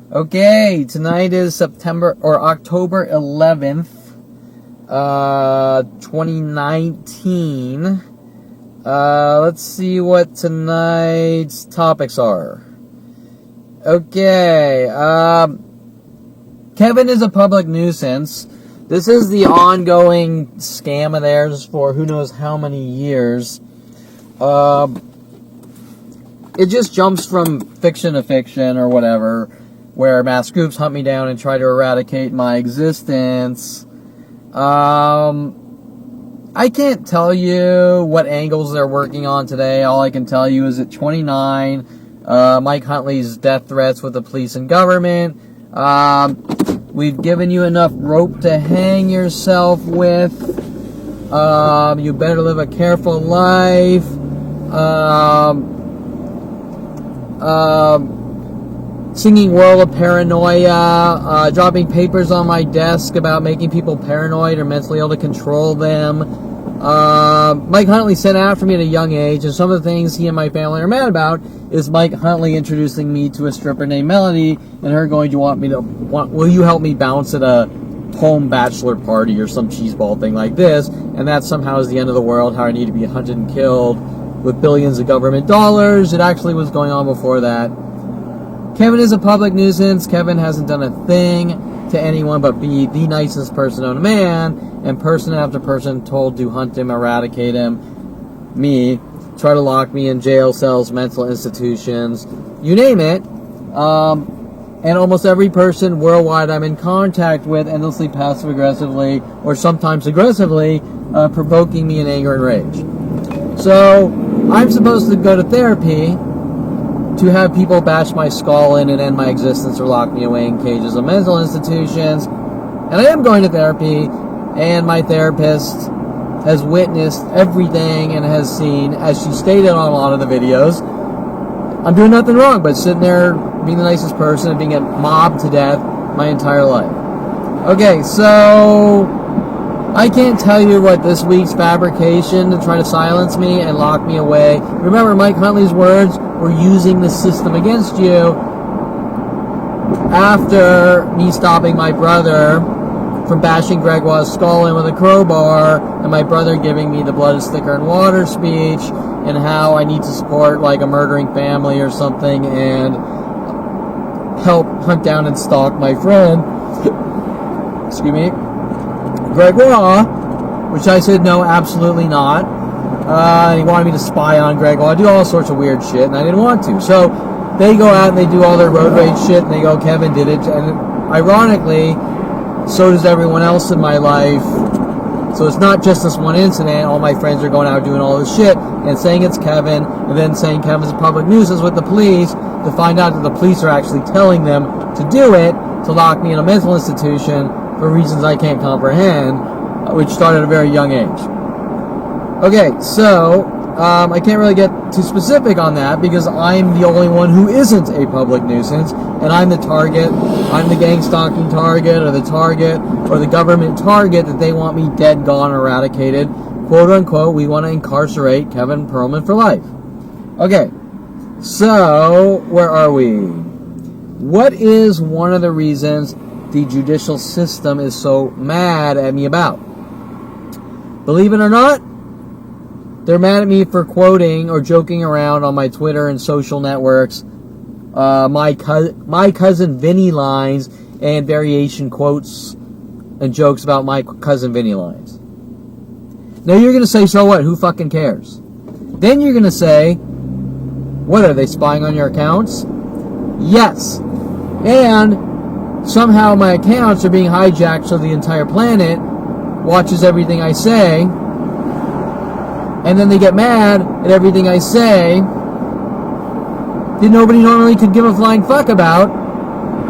Okay, tonight is October 11th, 2019. Let's see what tonight's topics are. Okay, Kevin is a public nuisance. This is the ongoing scam of theirs for who knows how many years. It just jumps from fiction to fiction or whatever, where mass groups hunt me down and try to eradicate my existence. I can't tell you what angles they're working on today. All I can tell you is at 29, Mike Huntley's death threats with the police and government. We've given you enough rope to hang yourself with. You better live a careful life. Singing World of Paranoia, dropping papers on my desk about making people paranoid or mentally able to control them. Mike Huntley sent after me at a young age, and some of the things he and my family are mad about is Mike Huntley introducing me to a stripper named Melody, and her going to will you help me bounce at a home bachelor party or some cheeseball thing like this, and that somehow is the end of the world, how I need to be hunted and killed with billions of government dollars. It actually was going on before that. Kevin is a public nuisance. Kevin hasn't done a thing to anyone but be the nicest person known to man, and person after person told to hunt him, eradicate him, me, try to lock me in jail cells, mental institutions, you name it. And almost every person worldwide I'm in contact with endlessly passive-aggressively, or sometimes aggressively, provoking me in anger and rage. So, I'm supposed to go to therapy to have people bash my skull in and end my existence or lock me away in cages of mental institutions. And I am going to therapy, and my therapist has witnessed everything and has seen, as she stated on a lot of the videos, I'm doing nothing wrong but sitting there being the nicest person and being mobbed to death my entire life. Okay, so I can't tell you what this week's fabrication to try to silence me and lock me away. Remember, Mike Huntley's words were using the system against you after me stopping my brother from bashing Gregoire's skull in with a crowbar, and my brother giving me the blood is thicker than water speech, and how I need to support like a murdering family or something and help hunt down and stalk my friend, excuse me, Gregoire, which I said no, absolutely not. And he wanted me to spy on Gregoire, do all sorts of weird shit, and I didn't want to. So they go out and they do all their road rage shit, and they go, Kevin did it. And ironically, so does everyone else in my life. So it's not just this one incident. All my friends are going out doing all this shit and saying it's Kevin, and then saying Kevin's a public nuisance with the police, to find out that the police are actually telling them to do it, to lock me in a mental institution for reasons I can't comprehend, which started at a very young age. Okay, so I can't really get too specific on that because I'm the only one who isn't a public nuisance, and I'm the target. I'm the gang stalking target, or the target, or the government target that they want me dead, gone, eradicated. Quote unquote, we want to incarcerate Kevin Perlman for life. Okay, so where are we? What is one of the reasons the judicial system is so mad at me about? Believe it or not, they're mad at me for quoting or joking around on my Twitter and social networks my cousin Vinney lines and variation quotes and jokes about my cousin Vinney lines. Now you're going to say, so what? Who fucking cares? Then you're going to say, what, are they spying on your accounts? Yes. And somehow my accounts are being hijacked so the entire planet watches everything I say, and then they get mad at everything I say that nobody normally could give a flying fuck about,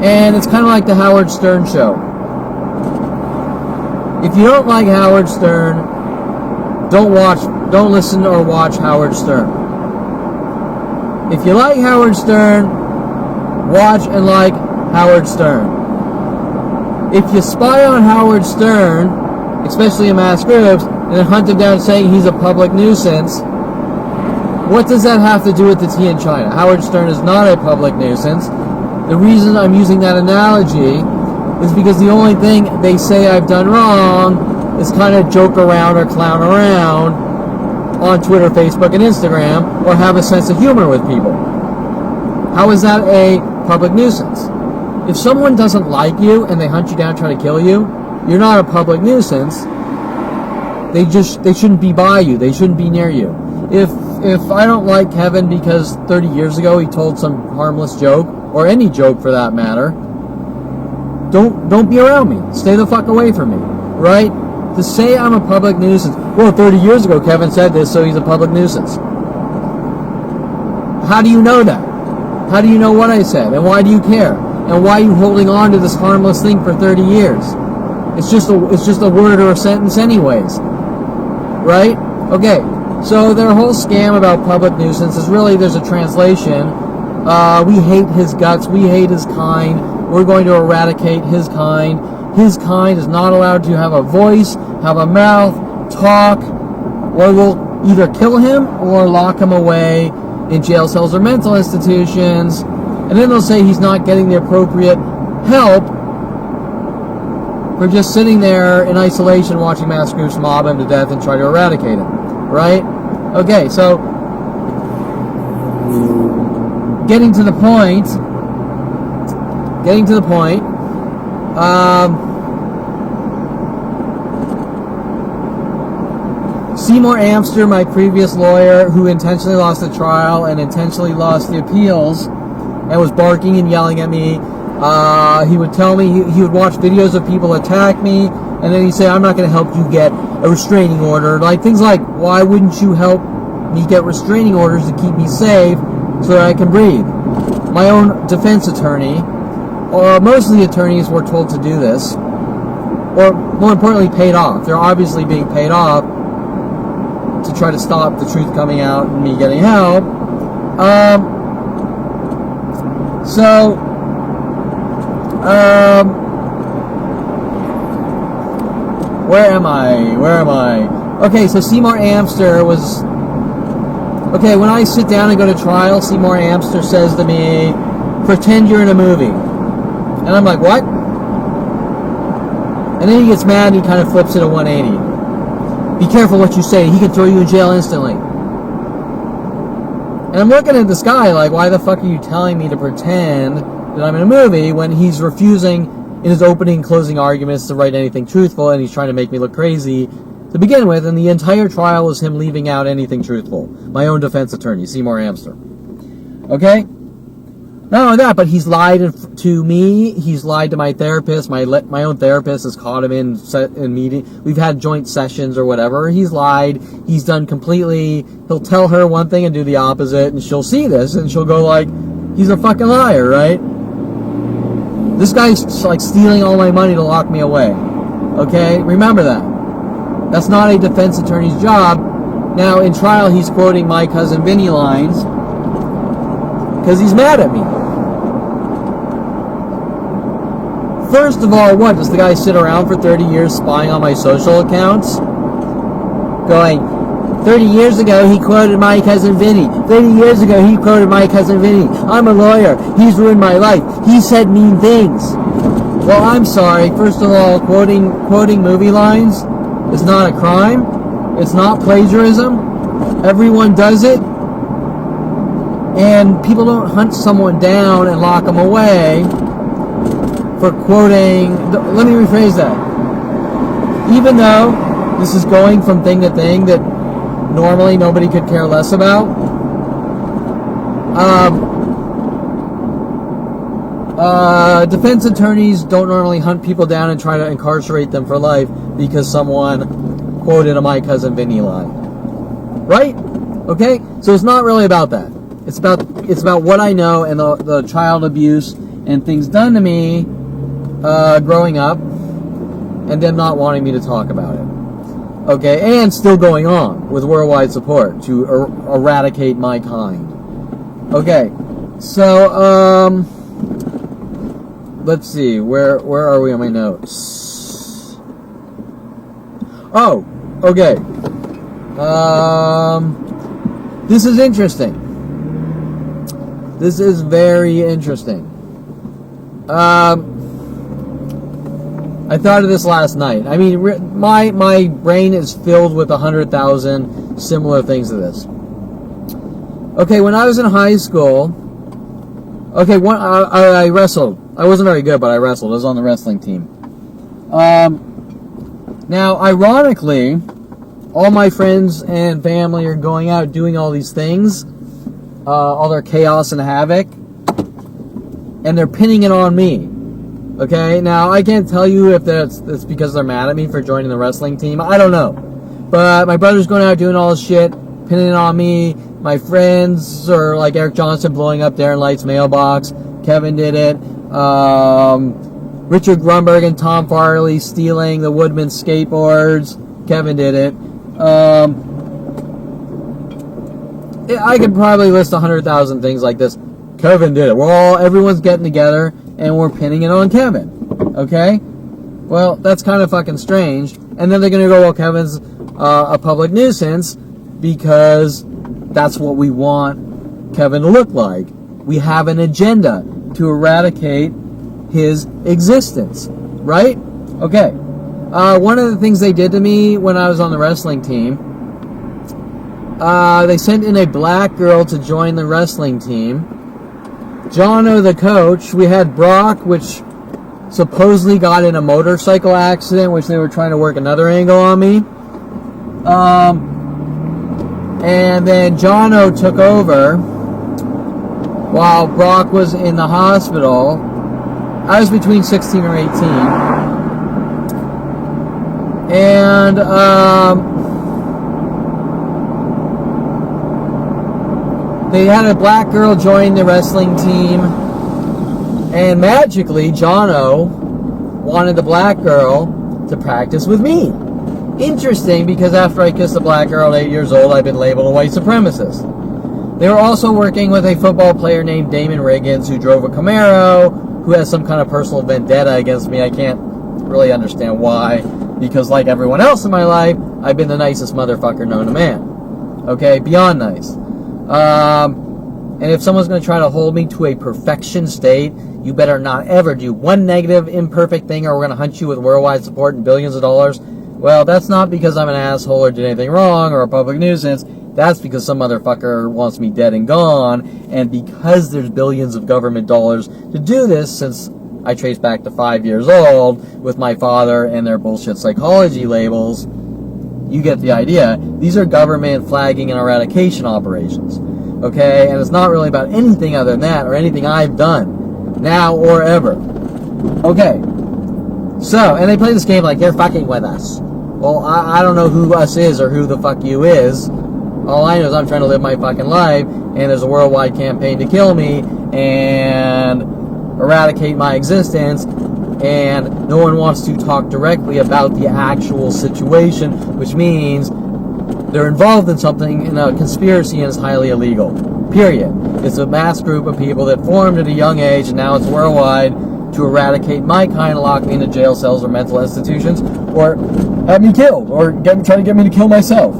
and it's kind of like the Howard Stern show. If you don't like Howard Stern, don't listen or watch Howard Stern. If you like Howard Stern, watch and like Howard Stern. If you spy on Howard Stern, especially in mass groups, and then hunt him down saying he's a public nuisance, what does that have to do with the tea in China? Howard Stern is not a public nuisance. The reason I'm using that analogy is because the only thing they say I've done wrong is kind of joke around or clown around on Twitter, Facebook, and Instagram, or have a sense of humor with people. How is that a public nuisance? If someone doesn't like you and they hunt you down and try to kill you, you're not a public nuisance. They shouldn't be by you. They shouldn't be near you. If I don't like Kevin because 30 years ago he told some harmless joke, or any joke for that matter, don't be around me. Stay the fuck away from me, right? To say I'm a public nuisance, well, 30 years ago Kevin said this, so he's a public nuisance. How do you know that? How do you know what I said? And why do you care? And why are you holding on to this harmless thing for 30 years? It's just a word or a sentence anyways, right? Okay, so their whole scam about public nuisance is really, there's a translation. We hate his guts, we hate his kind, we're going to eradicate his kind. His kind is not allowed to have a voice, have a mouth, talk, or we'll either kill him or lock him away in jail cells or mental institutions. And then they'll say he's not getting the appropriate help for just sitting there in isolation watching mass groups mob him to death and try to eradicate him, right? Okay, so getting to the point, Seymour Amster, my previous lawyer, who intentionally lost the trial and intentionally lost the appeals and was barking and yelling at me, he would tell me, he would watch videos of people attack me, and then he'd say, I'm not going to help you get a restraining order. Like, things like, why wouldn't you help me get restraining orders to keep me safe so that I can breathe? My own defense attorney, or most of the attorneys were told to do this, or more importantly, paid off. They're obviously being paid off to try to stop the truth coming out and me getting help. Where am I? Okay, so Seymour Amster was... Okay, when I sit down and go to trial, Seymour Amster says to me, pretend you're in a movie. And I'm like, what? And then he gets mad and he kind of flips it a 180. Be careful what you say. He can throw you in jail instantly. And I'm looking at this guy like, why the fuck are you telling me to pretend that I'm in a movie when he's refusing in his opening and closing arguments to write anything truthful, and he's trying to make me look crazy to begin with, and the entire trial was him leaving out anything truthful. My own defense attorney, Seymour Amster. Okay? Not only that, but he's lied to me. He's lied to my therapist. My own therapist has caught him in meeting. We've had joint sessions or whatever. He's lied. He's done completely. He'll tell her one thing and do the opposite, and she'll see this and she'll go like, he's a fucking liar, right? This guy's like stealing all my money to lock me away. Okay? Remember that. That's not a defense attorney's job. Now, in trial, he's quoting my cousin Vinney lines because he's mad at me. First of all, what? Does the guy sit around for 30 years spying on my social accounts? Going, 30 years ago he quoted my cousin Vinney. 30 years ago he quoted my cousin Vinney. I'm a lawyer. He's ruined my life. He said mean things. Well, I'm sorry. First of all, quoting movie lines is not a crime. It's not plagiarism. Everyone does it. And people don't hunt someone down and lock them away for quoting. Let me rephrase that. Even though this is going from thing to thing that normally nobody could care less about, defense attorneys don't normally hunt people down and try to incarcerate them for life because someone quoted a my cousin Vinney line. Right? Okay? So it's not really about that. It's about what I know and the child abuse and things done to me growing up, and them not wanting me to talk about it. Okay, and still going on with worldwide support to eradicate my kind. Okay, so let's see, where are we on my notes? Oh, okay. This is interesting. This is very interesting. I thought of this last night. I mean, my brain is filled with 100,000 similar things to this. Okay, when I was in high school, okay, I wrestled. I wasn't very good, but I wrestled. I was on the wrestling team. Now, ironically, all my friends and family are going out doing all these things, all their chaos and havoc, and they're pinning it on me. Okay, now I can't tell you if that's because they're mad at me for joining the wrestling team. I don't know. But my brother's going out doing all this shit, pinning it on me. My friends are like Eric Johnson blowing up Darren Light's mailbox. Kevin did it. Richard Grunberg and Tom Farley stealing the Woodman skateboards. Kevin did it. I could probably list 100,000 things like this. Kevin did it. Everyone's getting together and we're pinning it on Kevin. Okay? Well, that's kind of fucking strange. And then they're going to go, well, Kevin's a public nuisance because that's what we want Kevin to look like. We have an agenda to eradicate his existence. Right? Okay. One of the things they did to me when I was on the wrestling team, they sent in a black girl to join the wrestling team. Jono, the coach, we had Brock, which supposedly got in a motorcycle accident, which they were trying to work another angle on me. And then Jono took over while Brock was in the hospital. I was between 16 or 18. And, they had a black girl join the wrestling team, and magically, Jono wanted the black girl to practice with me. Interesting, because after I kissed a black girl at 8 years old, I've been labeled a white supremacist. They were also working with a football player named Damon Riggins, who drove a Camaro, who has some kind of personal vendetta against me. I can't really understand why, because like everyone else in my life, I've been the nicest motherfucker known to man. Okay, beyond nice. And if someone's going to try to hold me to a perfection state, you better not ever do one negative, imperfect thing, or we're going to hunt you with worldwide support and billions of dollars. Well, that's not because I'm an asshole or did anything wrong or a public nuisance. That's because some motherfucker wants me dead and gone. And because there's billions of government dollars to do this, since I trace back to 5 years old with my father and their bullshit psychology labels, you get the idea. These are government flagging and eradication operations. Okay? And it's not really about anything other than that or anything I've done. Now or ever. Okay. So, and they play this game like, you're fucking with us. Well, I don't know who us is or who the fuck you is. All I know is I'm trying to live my fucking life, and there's a worldwide campaign to kill me and eradicate my existence, and no one wants to talk directly about the actual situation, which means they're involved in something, in a conspiracy, and it's highly illegal. Period. It's a mass group of people that formed at a young age, and now it's worldwide, to eradicate my kind and lock me into jail cells or mental institutions, or have me killed, or try to get me to kill myself.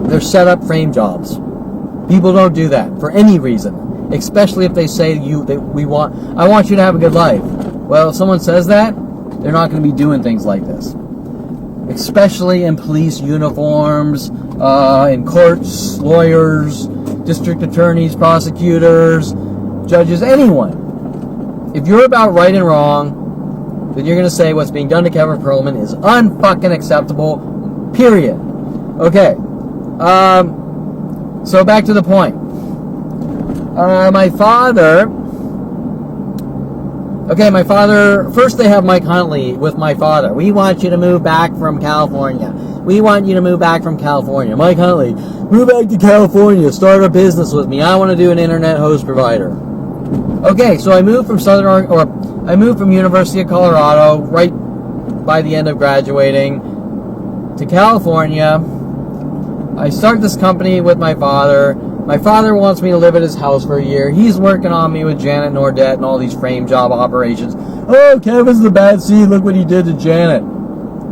They're set up frame jobs. People don't do that for any reason, especially if they say to you that I want you to have a good life. Well, if someone says that, they're not going to be doing things like this. Especially in police uniforms, in courts, lawyers, district attorneys, prosecutors, judges, anyone. If you're about right and wrong, then you're going to say what's being done to Kevin Perlman is unfucking acceptable, period. Okay. So back to the point. My father, first they have Mike Huntley with my father. We want you to move back from California. We want you to move back from California. Mike Huntley, move back to California. Start a business with me. I want to do an internet host provider. Okay, so I moved from University of Colorado right by the end of graduating to California. I start this company with my father. My father wants me to live at his house for a year. He's working on me with Janet Nordette and all these frame job operations. Oh, Kevin's the bad seed. Look what he did to Janet.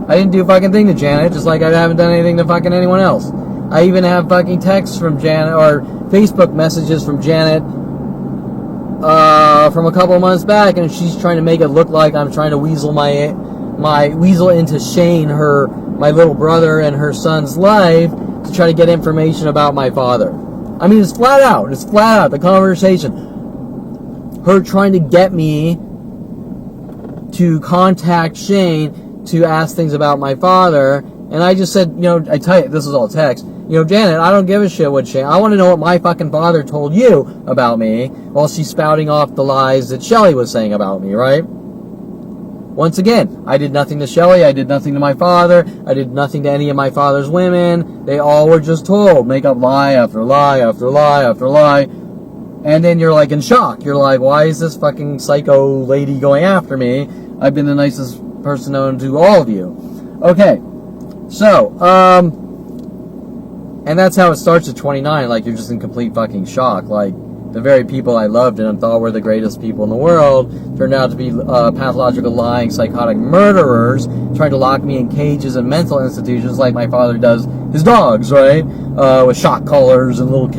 I didn't do a fucking thing to Janet, just like I haven't done anything to fucking anyone else. I even have fucking texts from Janet, or Facebook messages from Janet, from a couple of months back, and she's trying to make it look like I'm trying to weasel my weasel into Shane, my little brother, and her son's life to try to get information about my father. I mean, it's flat out the conversation. Her trying to get me to contact Shane to ask things about my father, and I just said, I tell you, this is all text. Janet, I don't give a shit what Shane. I want to know what my fucking father told you about me, while she's spouting off the lies that Shelley was saying about me, right? Once again, I did nothing to Shelley, I did nothing to my father, I did nothing to any of my father's women. They all were just told, make up lie after lie after lie after lie. And then you're like in shock. You're like, why is this fucking psycho lady going after me? I've been the nicest person known to all of you. Okay, so, and that's how it starts at 29, like you're just in complete fucking shock. Like, the very people I loved and thought were the greatest people in the world turned out to be pathological, lying, psychotic murderers trying to lock me in cages and mental institutions like my father does his dogs, right? With shock collars and little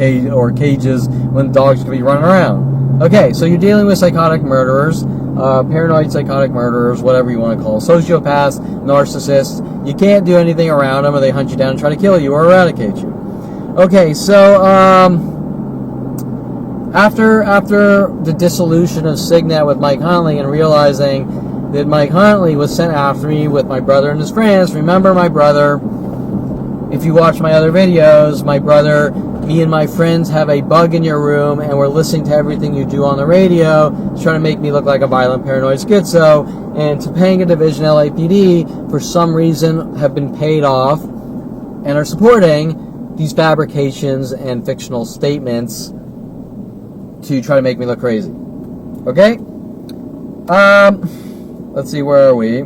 cages when dogs could be running around. Okay, so you're dealing with psychotic murderers, paranoid psychotic murderers, whatever you want to call them, sociopaths, narcissists. You can't do anything around them or they hunt you down and try to kill you or eradicate you. Okay, so, After the dissolution of Signet with Mike Huntley and realizing that Mike Huntley was sent after me with my brother and his friends, remember my brother, if you watch my other videos, my brother, me and my friends have a bug in your room and we're listening to everything you do on the radio, trying to make me look like a violent paranoid schizo, and Topanga Division LAPD, for some reason, have been paid off and are supporting these fabrications and fictional statements to try to make me look crazy. Okay? Let's see, where are we?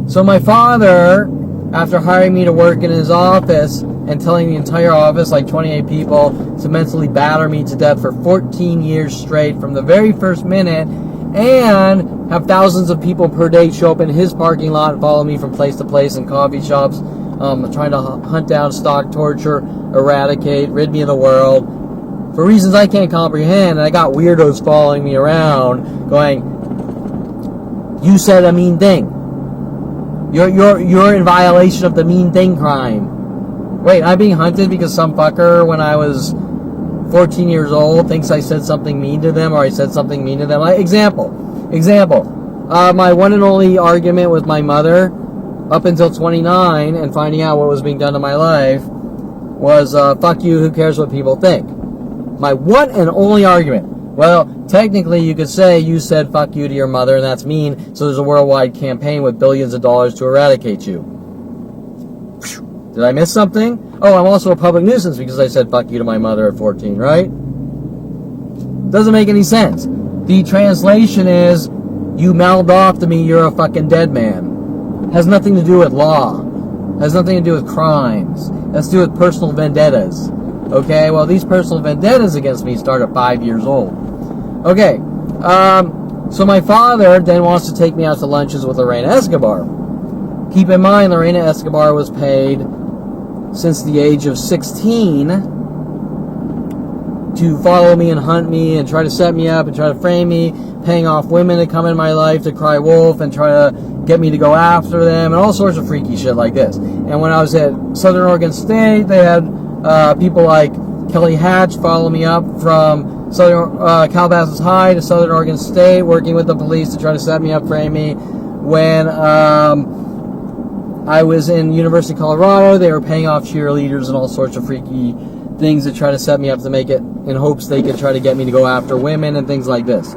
So my father, after hiring me to work in his office and telling the entire office, like 28 people, to mentally batter me to death for 14 years straight from the very first minute, and have thousands of people per day show up in his parking lot and follow me from place to place in coffee shops, trying to hunt down, stalk, torture, eradicate, rid me of the world, for reasons I can't comprehend. And I got weirdos following me around, going, "You said a mean thing. You're in violation of the mean thing crime." Wait, I'm being hunted because some fucker when I was 14 years old thinks I said something mean to them, or I said something mean to them. Like, example. My one and only argument with my mother up until 29 and finding out what was being done to my life was, fuck you, who cares what people think? My one and only argument. Well, technically you could say you said fuck you to your mother and that's mean, so there's a worldwide campaign with billions of dollars to eradicate you. Did I miss something? Oh, I'm also a public nuisance because I said fuck you to my mother at 14, right? Doesn't make any sense. The translation is, you mouthed off to me, you're a fucking dead man. Has nothing to do with law. Has nothing to do with crimes. Has to do with personal vendettas. Okay, well, these personal vendettas against me start at 5 years old. Okay, so my father then wants to take me out to lunches with Lorena Escobar. Keep in mind, Lorena Escobar was paid since the age of 16 to follow me and hunt me and try to set me up and try to frame me, paying off women to come in my life to cry wolf and try to get me to go after them and all sorts of freaky shit like this. And when I was at Southern Oregon State, they had people like Kelly Hatch follow me up from Calabasas High to Southern Oregon State, working with the police to try to set me up, frame me. When I was in University of Colorado, they were paying off cheerleaders and all sorts of freaky things to try to set me up to make it in hopes they could try to get me to go after women and things like this.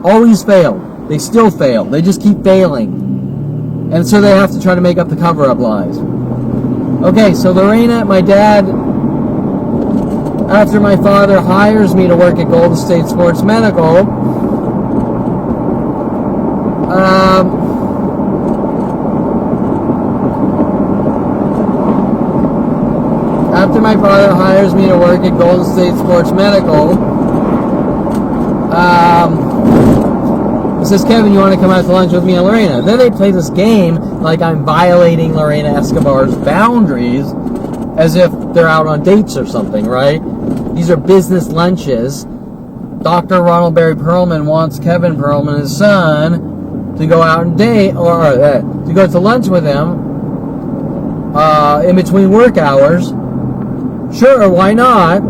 Always failed. They still fail. They just keep failing. And so they have to try to make up the cover-up lies. Okay, so Lorena, my dad, after my father hires me to work at Golden State Sports Medical, after my father hires me to work at Golden State Sports Medical, he says, Kevin, you want to come out to lunch with me and Lorena? Then they play this game like I'm violating Lorena Escobar's boundaries as if they're out on dates or something, right? These are business lunches. Dr. Ronald Barry Perlman wants Kevin Perlman, his son, to go out and date, or to go to lunch with him in between work hours. Sure, why not?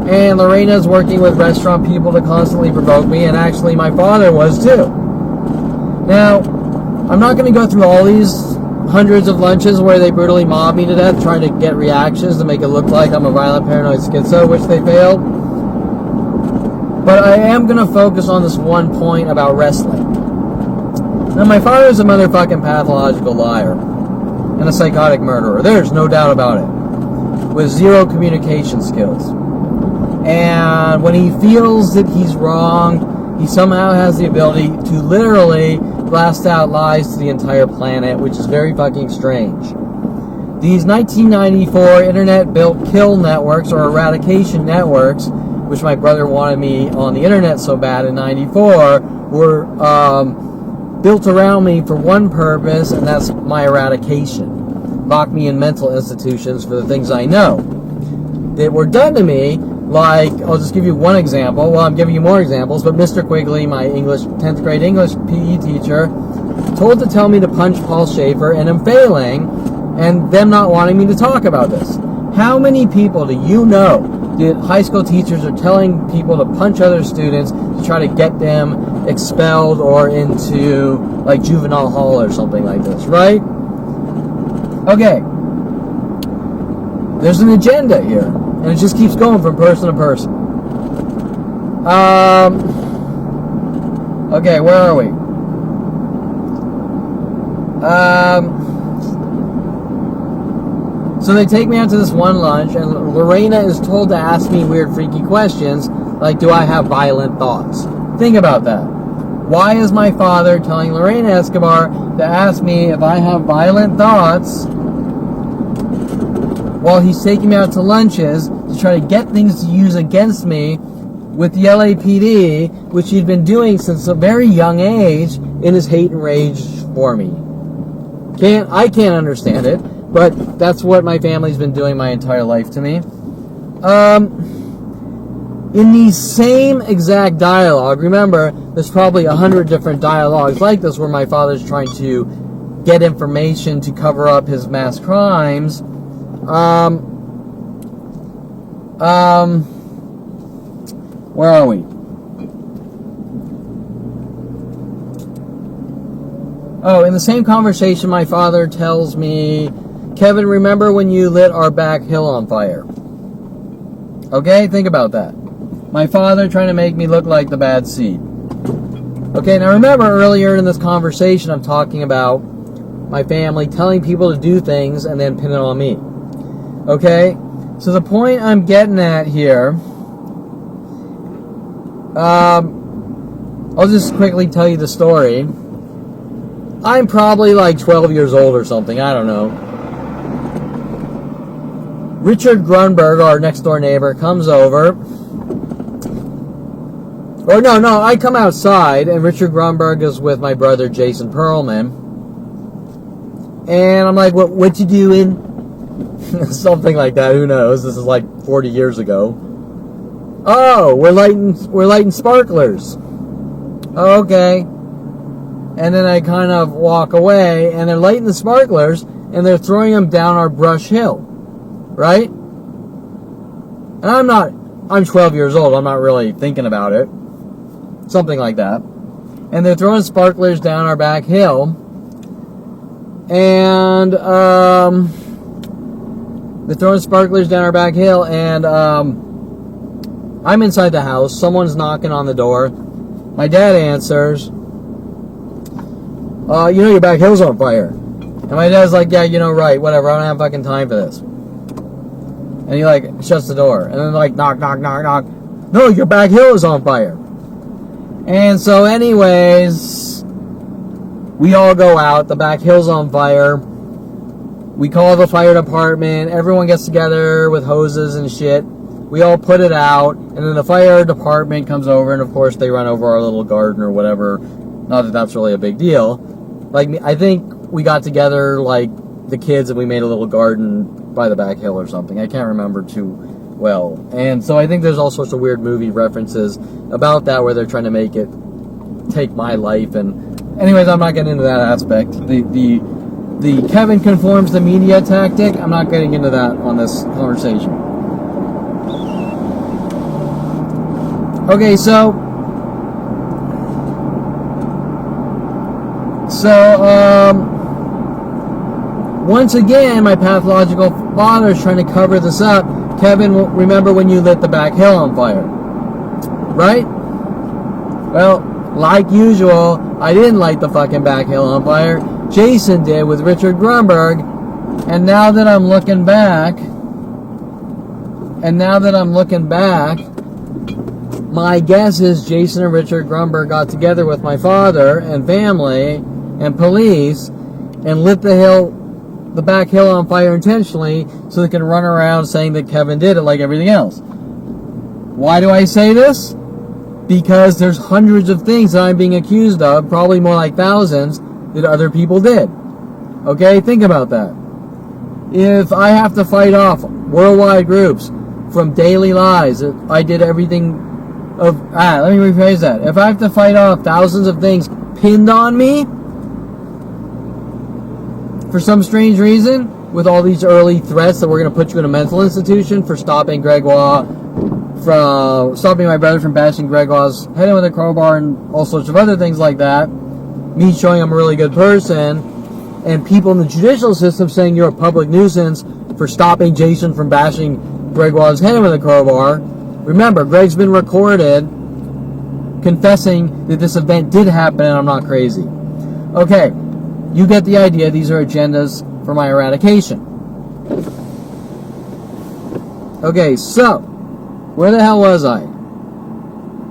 And Lorena's working with restaurant people to constantly provoke me, and actually my father was too. Now, I'm not going to go through all these hundreds of lunches where they brutally mob me to death, trying to get reactions to make it look like I'm a violent paranoid schizo, which they failed. But I am going to focus on this one point about wrestling. Now, my father is a motherfucking pathological liar and a psychotic murderer. There's no doubt about it. With zero communication skills. And when he feels that he's wrong, he somehow has the ability to literally blast out lies to the entire planet, which is very fucking strange. These 1994 internet-built kill networks, or eradication networks, which my brother wanted me on the internet so bad in 94, were built around me for one purpose, and that's my eradication. Lock me in mental institutions for the things I know that were done to me. Like, I'll just give you one example. Well, I'm giving you more examples, but Mr. Quigley, my 10th grade English PE teacher, told to tell me to punch Paul Schaefer, and I'm failing, and them not wanting me to talk about this. How many people do you know that high school teachers are telling people to punch other students to try to get them expelled or into, like, juvenile hall or something like this, right? Okay. There's an agenda here. And it just keeps going from person to person. Okay, where are we? So they take me out to this one lunch, and Lorena is told to ask me weird, freaky questions, like, do I have violent thoughts? Think about that. Why is my father telling Lorena Escobar to ask me if I have violent thoughts while he's taking me out to lunches to try to get things to use against me with the LAPD, which he'd been doing since a very young age in his hate and rage for me? I can't understand it, but that's what my family's been doing my entire life to me. In the same exact dialogue, remember, there's probably 100 different dialogues like this where my father's trying to get information to cover up his mass crimes. Where are we? Oh, in the same conversation, my father tells me, Kevin, remember when you lit our back hill on fire? Okay, think about that. My father trying to make me look like the bad seed. Okay, now remember earlier in this conversation, I'm talking about my family telling people to do things and then pin it on me. Okay, so the point I'm getting at here, I'll just quickly tell you the story. I'm probably like 12 years old or something, I don't know. Richard Grunberg, our next door neighbor, comes over. Or no, I come outside, and Richard Grunberg is with my brother Jason Perlman. And I'm like, what you doing? Something like that, who knows? This is like 40 years ago. Oh, we're lighting sparklers. Okay. And then I kind of walk away, and they're lighting the sparklers, and they're throwing them down our brush hill. Right? And I'm 12 years old, I'm not really thinking about it. Something like that. And they're throwing sparklers down our back hill. And, they're throwing sparklers down our back hill, and I'm inside the house. Someone's knocking on the door. My dad answers. Your back hill's on fire. And my dad's like, yeah, right, whatever. I don't have fucking time for this. And he, shuts the door. And then, knock, knock, knock, knock. No, your back hill is on fire. And so, anyways, we all go out. The back hill's on fire. We call the fire department. Everyone gets together with hoses and shit. We all put it out. And then the fire department comes over. And, of course, they run over our little garden or whatever. Not that that's really a big deal. I think we got together, the kids, and we made a little garden by the back hill or something. I can't remember too well. And so I think there's all sorts of weird movie references about that where they're trying to make it take my life. And anyways, I'm not getting into that aspect. The Kevin conforms the media tactic, I'm not getting into that on this conversation. Okay, so once again, my pathological father is trying to cover this up. Kevin, remember when you lit the back hill on fire? Right? Well, like usual, I didn't light the fucking back hill on fire. Jason did with Richard Grunberg. And now that I'm looking back, my guess is Jason and Richard Grunberg got together with my father and family and police and lit the back hill on fire intentionally so they can run around saying that Kevin did it like everything else. Why do I say this? Because there's hundreds of things that I'm being accused of, probably more like thousands, that other people did. Okay, think about that. If I have to fight off worldwide groups from daily lies, I did everything of... let me rephrase that. If I have to fight off thousands of things pinned on me, for some strange reason, with all these early threats that we're going to put you in a mental institution for stopping my brother from bashing Gregoire's head in with a crowbar and all sorts of other things like that, me showing I'm a really good person, and people in the judicial system saying you're a public nuisance for stopping Jason from bashing Gregoire's head in with a crowbar. Remember, Greg's been recorded confessing that this event did happen and I'm not crazy. Okay, you get the idea. These are agendas for my eradication. Okay, so where the hell was I?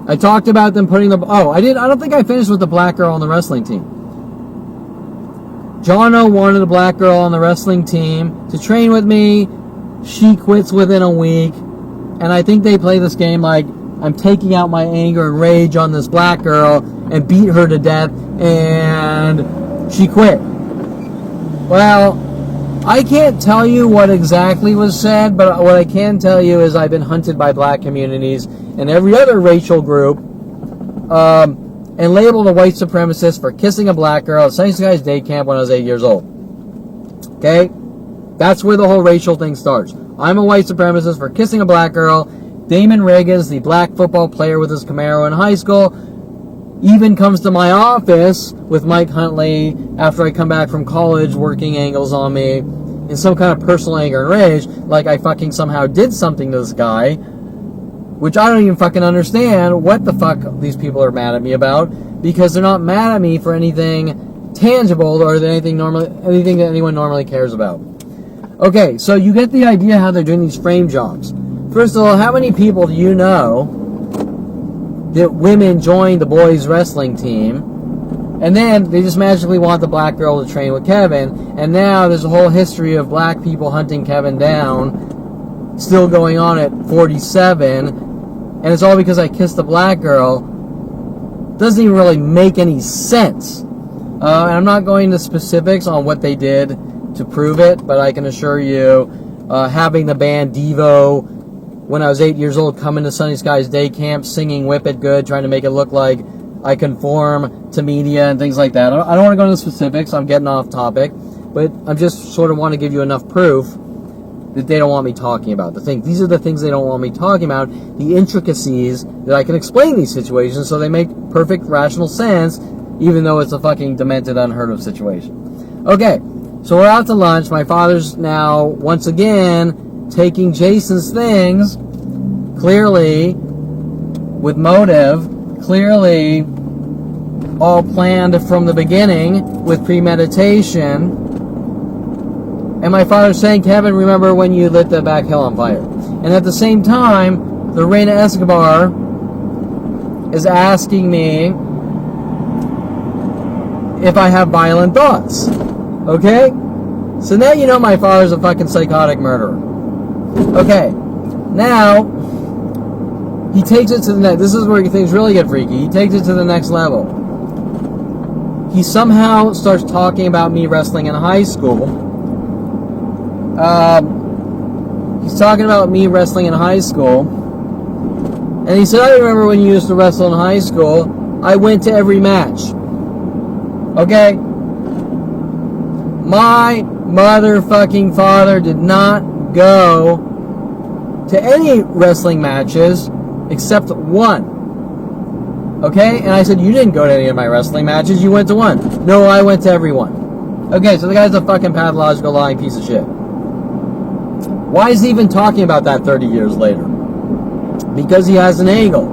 I talked about them putting the... I don't think I finished with the black girl on the wrestling team. Jono wanted a black girl on the wrestling team to train with me. She quits within a week. And I think they play this game like I'm taking out my anger and rage on this black girl and beat her to death. And she quit. Well, I can't tell you what exactly was said, but what I can tell you is I've been hunted by black communities and every other racial group and labeled a white supremacist for kissing a black girl at Sunny Skies Day Camp when I was 8 years old. Okay? That's where the whole racial thing starts. I'm a white supremacist for kissing a black girl. Damon Reagan's the black football player with his Camaro in high school, even comes to my office with Mike Huntley after I come back from college working angles on me in some kind of personal anger and rage, like I fucking somehow did something to this guy, which I don't even fucking understand what the fuck these people are mad at me about, because they're not mad at me for anything tangible or anything that anyone normally cares about. Okay, so you get the idea how they're doing these frame jobs. First of all, how many people do you know that women join the boys wrestling team, and then they just magically want the black girl to train with Kevin, and now there's a whole history of black people hunting Kevin down, still going on at 47, and it's all because I kissed a black girl. Doesn't even really make any sense. And I'm not going into specifics on what they did to prove it, but I can assure you, having the band Devo when I was 8 years old come into Sunny Skies Day Camp singing Whip It Good, trying to make it look like I conform to media and things like that. I don't want to go into specifics, I'm getting off topic, but I just sort of want to give you enough proof that they don't want me talking about. These are the things they don't want me talking about, the intricacies that I can explain these situations so they make perfect rational sense, even though it's a fucking demented, unheard of situation. Okay, so we're out to lunch. My father's now, once again, taking Jason's things, clearly, with motive, clearly all planned from the beginning, with premeditation. And my father's saying, Kevin, remember when you lit the back hill on fire? And at the same time, the Reina Escobar is asking me if I have violent thoughts. Okay? So now you know my father's a fucking psychotic murderer. Okay. Now, he takes it to the next... This is where things really get freaky. He takes it to the next level. He somehow starts talking about me wrestling in high school. he's talking about me wrestling in high school. And he said, I remember when you used to wrestle in high school, I went to every match. Okay? My motherfucking father did not go to any wrestling matches except one. Okay? And I said, you didn't go to any of my wrestling matches, you went to one. No, I went to every one. Okay, so the guy's a fucking pathological lying piece of shit. Why is he even talking about that 30 years later? Because he has an angle.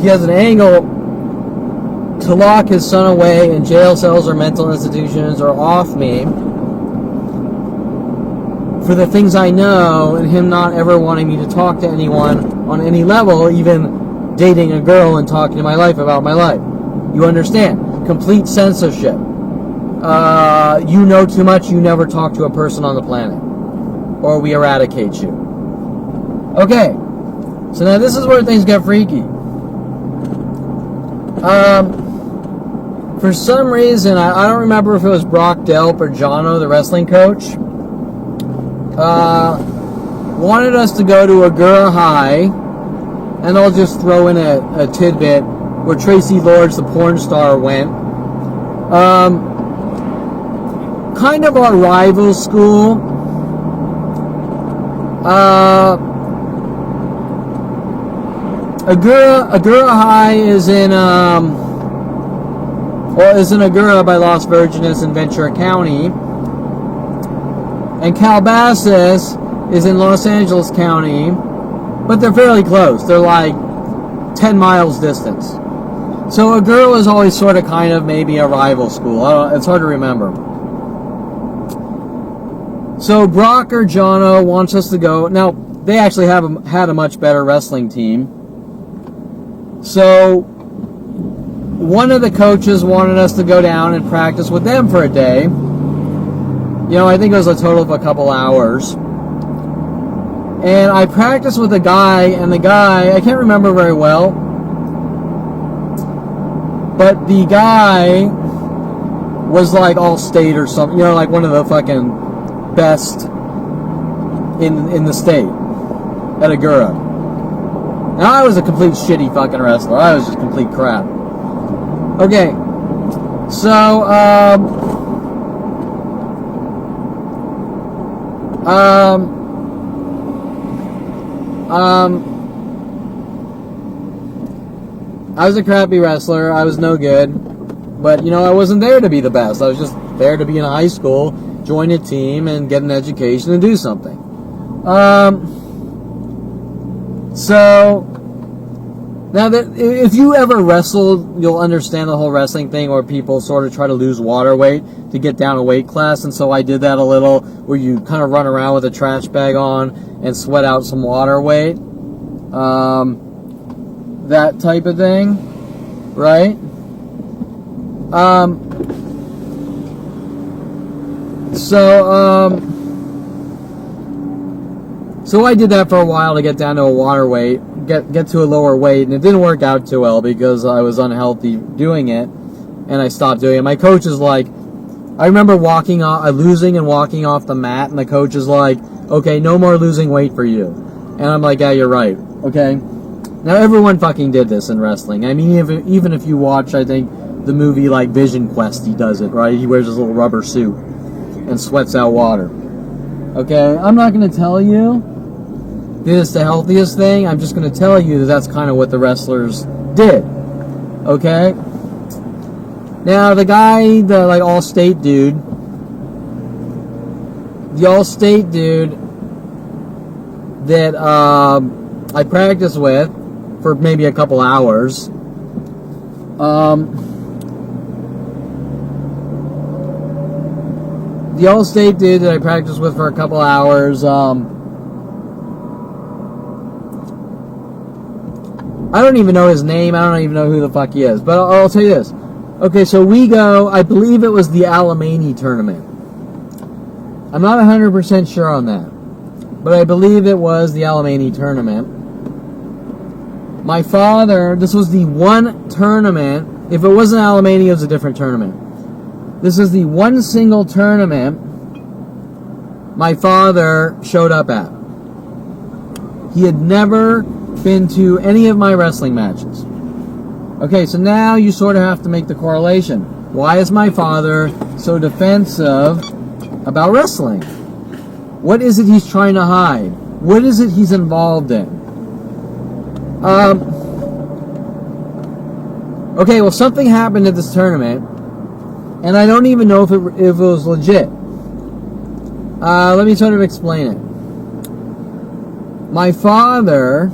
He has an angle to lock his son away in jail cells or mental institutions or off me for the things I know, and him not ever wanting me to talk to anyone on any level, even dating a girl and talking to my life about my life. You understand? Complete censorship. You know too much, you never talk to a person on the planet. Or we eradicate you. Okay. So now this is where things get freaky. For some reason, I don't remember if it was Brock Delp or Jono, the wrestling coach, wanted us to go to Agoura High, and I'll just throw in a tidbit where Tracy Lords, the porn star, went. Kind of our rival school. Agoura High is in Agoura by Las Virgenes in Ventura County, and Calabasas is in Los Angeles County, but they're fairly close. They're like 10 miles distance. So Agoura was always sort of kind of maybe a rival school. It's hard to remember. So Brock or Jono wants us to go. Now, they actually had a much better wrestling team. So one of the coaches wanted us to go down and practice with them for a day. You know, I think it was a total of a couple hours. And I practiced with a guy, and the guy, I can't remember very well, but the guy was like All-State or something, you know, like one of the fucking best in the state at Agoura. Now, I was a complete shitty fucking wrestler. I was just complete crap. Okay, so, I was a crappy wrestler. I was no good. But, you know, I wasn't there to be the best. I was just there to be in high school, join a team, and get an education and do something. So, now that if you ever wrestled, you'll understand the whole wrestling thing where people sort of try to lose water weight to get down a weight class. And so I did that a little, where you kind of run around with a trash bag on and sweat out some water weight. That type of thing, right? So I did that for a while to get down to a water weight, get to a lower weight, and it didn't work out too well because I was unhealthy doing it, and I stopped doing it. My coach is like, I remember losing and walking off the mat, and the coach is like, okay, no more losing weight for you. And I'm like, yeah, you're right, okay? Now, everyone fucking did this in wrestling. I mean, even if you watch, I think, the movie like Vision Quest, he does it, right? He wears his little rubber suit and sweats out water. Okay, I'm not going to tell you that it's the healthiest thing. I'm just going to tell you that that's kind of what the wrestlers did. Okay? Now, the guy, the like All-State dude, that I practiced with for maybe a couple hours, the All-State dude that I practiced with for a couple hours, I don't even know his name. I don't even know who the fuck he is. But I'll tell you this. Okay, so we go, I believe it was the Alamany tournament. I'm not 100% sure on that. But I believe it was the Alamany tournament. My father, this was the one tournament. If it wasn't Alamany, it was a different tournament. This is the one single tournament my father showed up at. He had never been to any of my wrestling matches. Okay, so now you sort of have to make the correlation. Why is my father so defensive about wrestling? What is it he's trying to hide? What is it he's involved in? Okay, well, something happened at this tournament, and I don't even know if it was legit. Let me sort of explain it. My father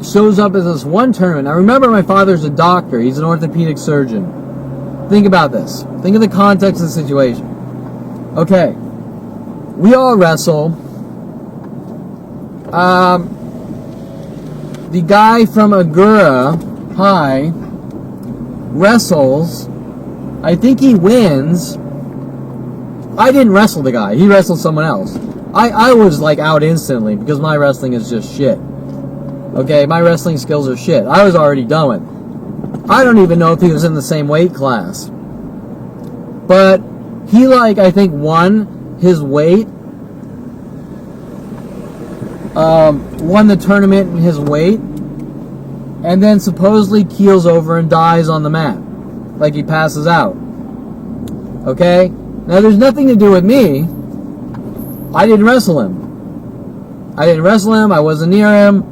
shows up at this one tournament. Now, remember, my father's a doctor. He's an orthopedic surgeon. Think about this. Think of the context of the situation. Okay. We all wrestle. The guy from Agoura High wrestles. I think he wins. I didn't wrestle the guy. He wrestled someone else. I was like out instantly because my wrestling is just shit. Okay, my wrestling skills are shit. I was already done with. I don't even know if he was in the same weight class. But he, like, I think won his weight. Won the tournament in his weight. And then supposedly keels over and dies on the mat. Like he passes out. Okay? Now there's nothing to do with me. I didn't wrestle him. I wasn't near him.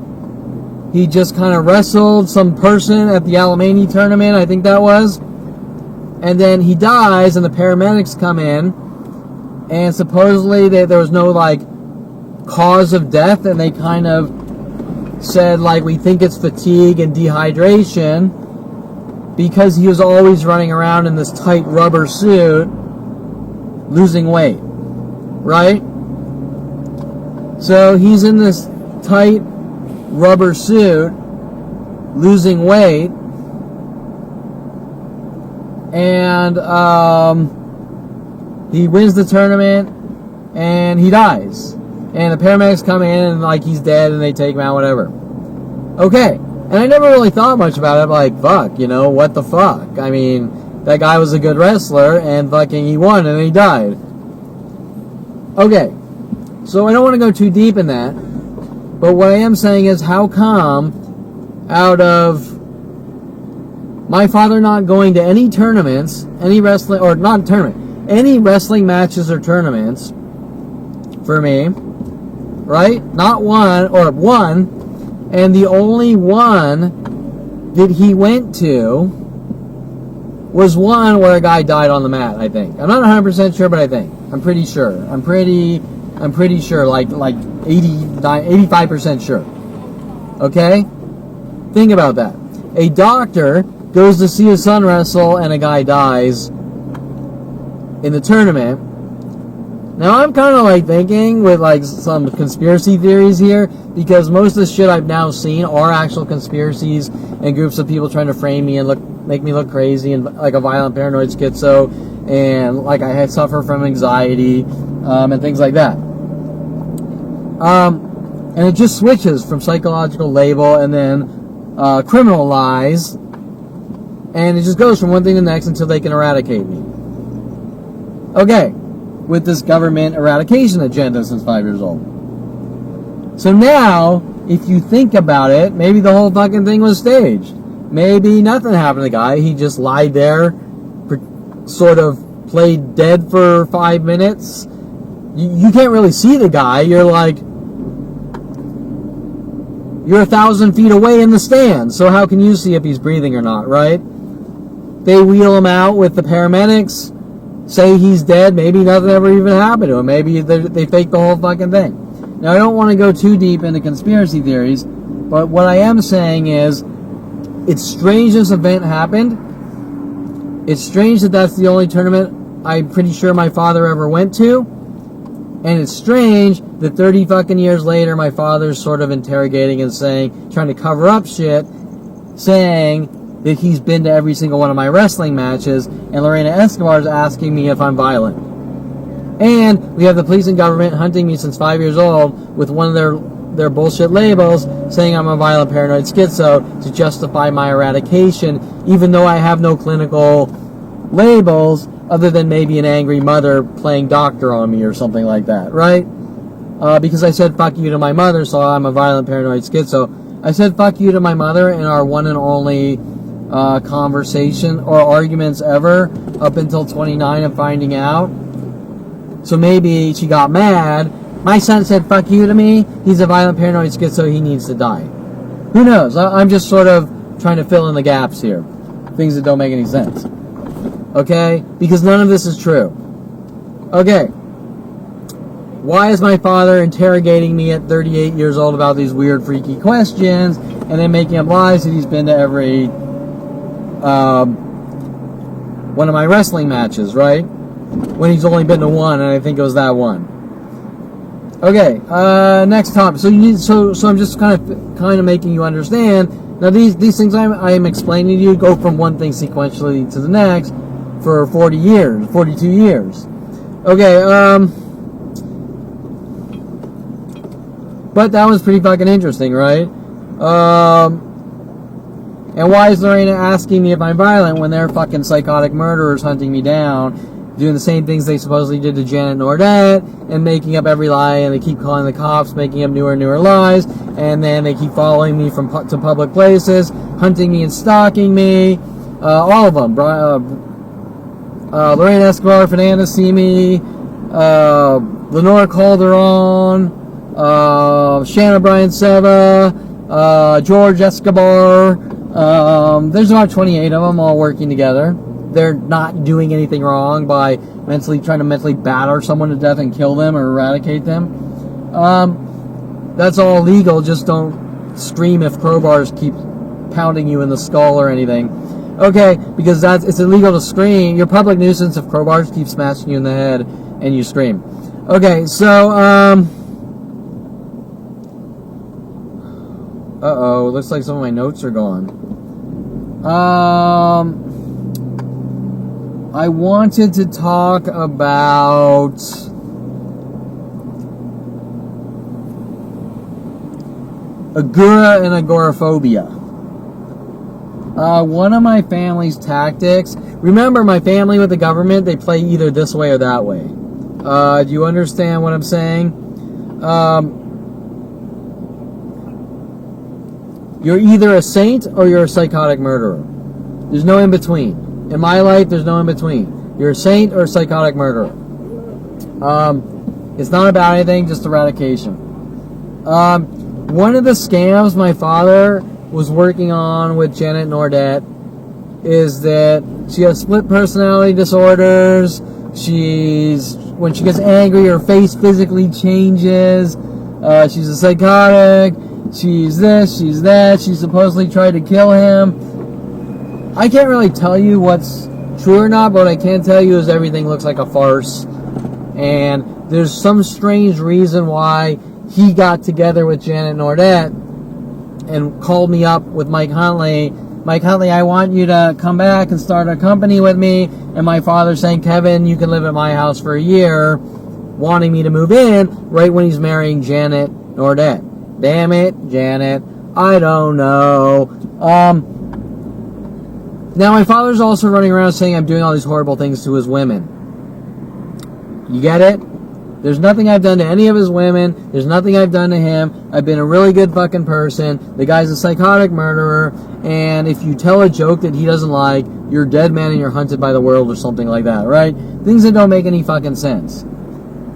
He just kind of wrestled some person at the Alamany tournament, I think that was. And then he dies, and the paramedics come in, and supposedly there was no, like, cause of death, and they kind of said, like, we think it's fatigue and dehydration, because he was always running around in this tight rubber suit, losing weight, right? So he's in this tight rubber suit, losing weight, and he wins the tournament, and he dies. And the paramedics come in, and like he's dead, and they take him out, whatever. Okay, and I never really thought much about it. I'm like, fuck, you know, what the fuck? I mean, that guy was a good wrestler, and fucking he won, and he died. Okay, so I don't want to go too deep in that. But what I am saying is, how come out of my father not going to any tournaments, any wrestling, or not tournament, any wrestling matches or tournaments for me, right? Not one, or one, and the only one that he went to was one where a guy died on the mat, I think. I'm not 100% sure, but I think. I'm pretty sure. I'm pretty sure, like 85% sure. Okay? Think about that. A doctor goes to see his son wrestle and a guy dies in the tournament. Now I'm kind of like thinking with like some conspiracy theories here, because most of the shit I've now seen are actual conspiracies and groups of people trying to frame me and make me look crazy and like a violent paranoid schizo, and like I suffer from anxiety and things like that. And it just switches from psychological label and then criminal lies, and it just goes from one thing to the next until they can eradicate me. Okay, with this government eradication agenda since 5 years old. So now, if you think about it, maybe the whole fucking thing was staged. Maybe nothing happened to the guy. He just lied there, sort of played dead for 5 minutes. You can't really see the guy. You're 1,000 feet away in the stands. So how can you see if he's breathing or not, right? They wheel him out with the paramedics, say he's dead. Maybe nothing ever even happened to him. Maybe they faked the whole fucking thing. Now, I don't want to go too deep into conspiracy theories, but what I am saying is, it's strange this event happened. It's strange that that's the only tournament I'm pretty sure my father ever went to. And it's strange that 30 fucking years later, my father's sort of interrogating and saying, trying to cover up shit, saying that he's been to every single one of my wrestling matches, and Lorena Escobar's asking me if I'm violent. And we have the police and government hunting me since 5 years old with one of their their bullshit labels saying I'm a violent paranoid schizo to justify my eradication, even though I have no clinical labels other than maybe an angry mother playing doctor on me or something like that, right? Because I said fuck you to my mother, so I'm a violent paranoid schizo. I said fuck you to my mother in our one and only conversation or arguments ever up until 29 and finding out. So maybe she got mad. My son said fuck you to me. He's a violent paranoid schizo. He needs to die. Who knows? I'm just sort of trying to fill in the gaps here. Things that don't make any sense. Okay? Because none of this is true. Okay. Why is my father interrogating me at 38 years old about these weird, freaky questions and then making up lies that he's been to every one of my wrestling matches, right? When he's only been to one, and I think it was that one. Okay, next topic. So I'm just kind of making you understand. Now these things I'm explaining to you go from one thing sequentially to the next for 42 years. Okay, but that was pretty fucking interesting, right? And why is Lorena asking me if I'm violent when they're fucking psychotic murderers hunting me down, doing the same things they supposedly did to Janet Nordette, and making up every lie, and they keep calling the cops, making up newer and newer lies, and then they keep following me to public places, hunting me and stalking me, all of them. Lorena Escobar, Fernanda Simi, Lenore Calderon, Shanna Bryan Seva, George Escobar. There's about 28 of them all working together. They're not doing anything wrong by trying to mentally batter someone to death and kill them or eradicate them. That's all legal. Just don't scream if crowbars keep pounding you in the skull or anything. Okay, because it's illegal to scream. You're a public nuisance if crowbars keep smashing you in the head and you scream. Okay, so uh-oh, looks like some of my notes are gone. I wanted to talk about Agoura and agoraphobia. One of my family's tactics, remember my family with the government, they play either this way or that way. Do you understand what I'm saying? You're either a saint or you're a psychotic murderer. There's no in between. In my life, there's no in between. You're a saint or a psychotic murderer. It's not about anything, just eradication. One of the scams my father was working on with Janet Nordette is that she has split personality disorders. When she gets angry, her face physically changes. She's a psychotic. She's this, she's that. She supposedly tried to kill him. I can't really tell you what's true or not, but what I can tell you is everything looks like a farce. And there's some strange reason why he got together with Janet Nordette and called me up with Mike Huntley. Mike Huntley, I want you to come back and start a company with me. And my father saying, Kevin, you can live at my house for a year, wanting me to move in right when he's marrying Janet Nordette. Damn it, Janet. I don't know. Now, my father's also running around saying I'm doing all these horrible things to his women. You get it? There's nothing I've done to any of his women. There's nothing I've done to him. I've been a really good fucking person. The guy's a psychotic murderer. And if you tell a joke that he doesn't like, you're a dead man and you're hunted by the world or something like that, right? Things that don't make any fucking sense.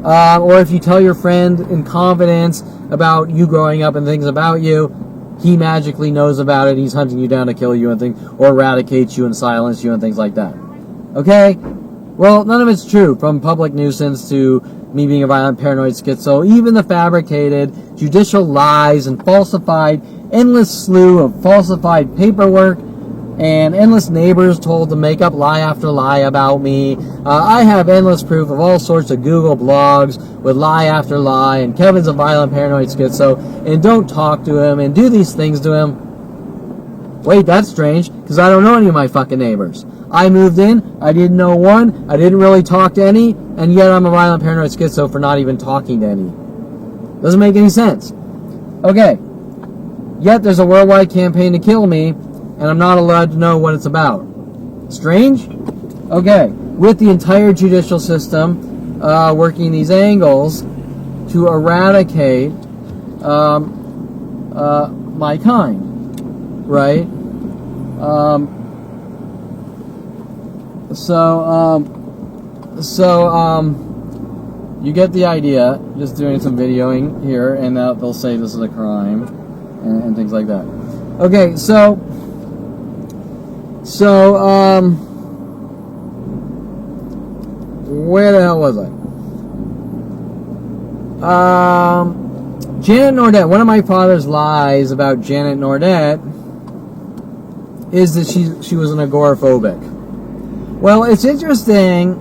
Or if you tell your friend in confidence about you growing up and things about you, he magically knows about it. He's hunting you down to kill you and things, or eradicate you and silence you and things like that. Okay? Well, none of it's true, from public nuisance to me being a violent paranoid schizo. Even the fabricated judicial lies and endless slew of falsified paperwork and endless neighbors told to make up lie after lie about me. I have endless proof of all sorts of Google blogs with lie after lie, and Kevin's a violent paranoid schizo, and don't talk to him, and do these things to him. Wait, that's strange, because I don't know any of my fucking neighbors. I moved in, I didn't know one, I didn't really talk to any, and yet I'm a violent paranoid schizo for not even talking to any. Doesn't make any sense. Okay. Yet there's a worldwide campaign to kill me, and I'm not allowed to know what it's about. Strange? Okay. With the entire judicial system working these angles to eradicate my kind, right? You get the idea. Just doing some videoing here, and they'll say this is a crime and things like that. Okay, so where the hell was I? Janet Nordet. One of my father's lies about Janet Nordet is that she was an agoraphobic. Well, it's interesting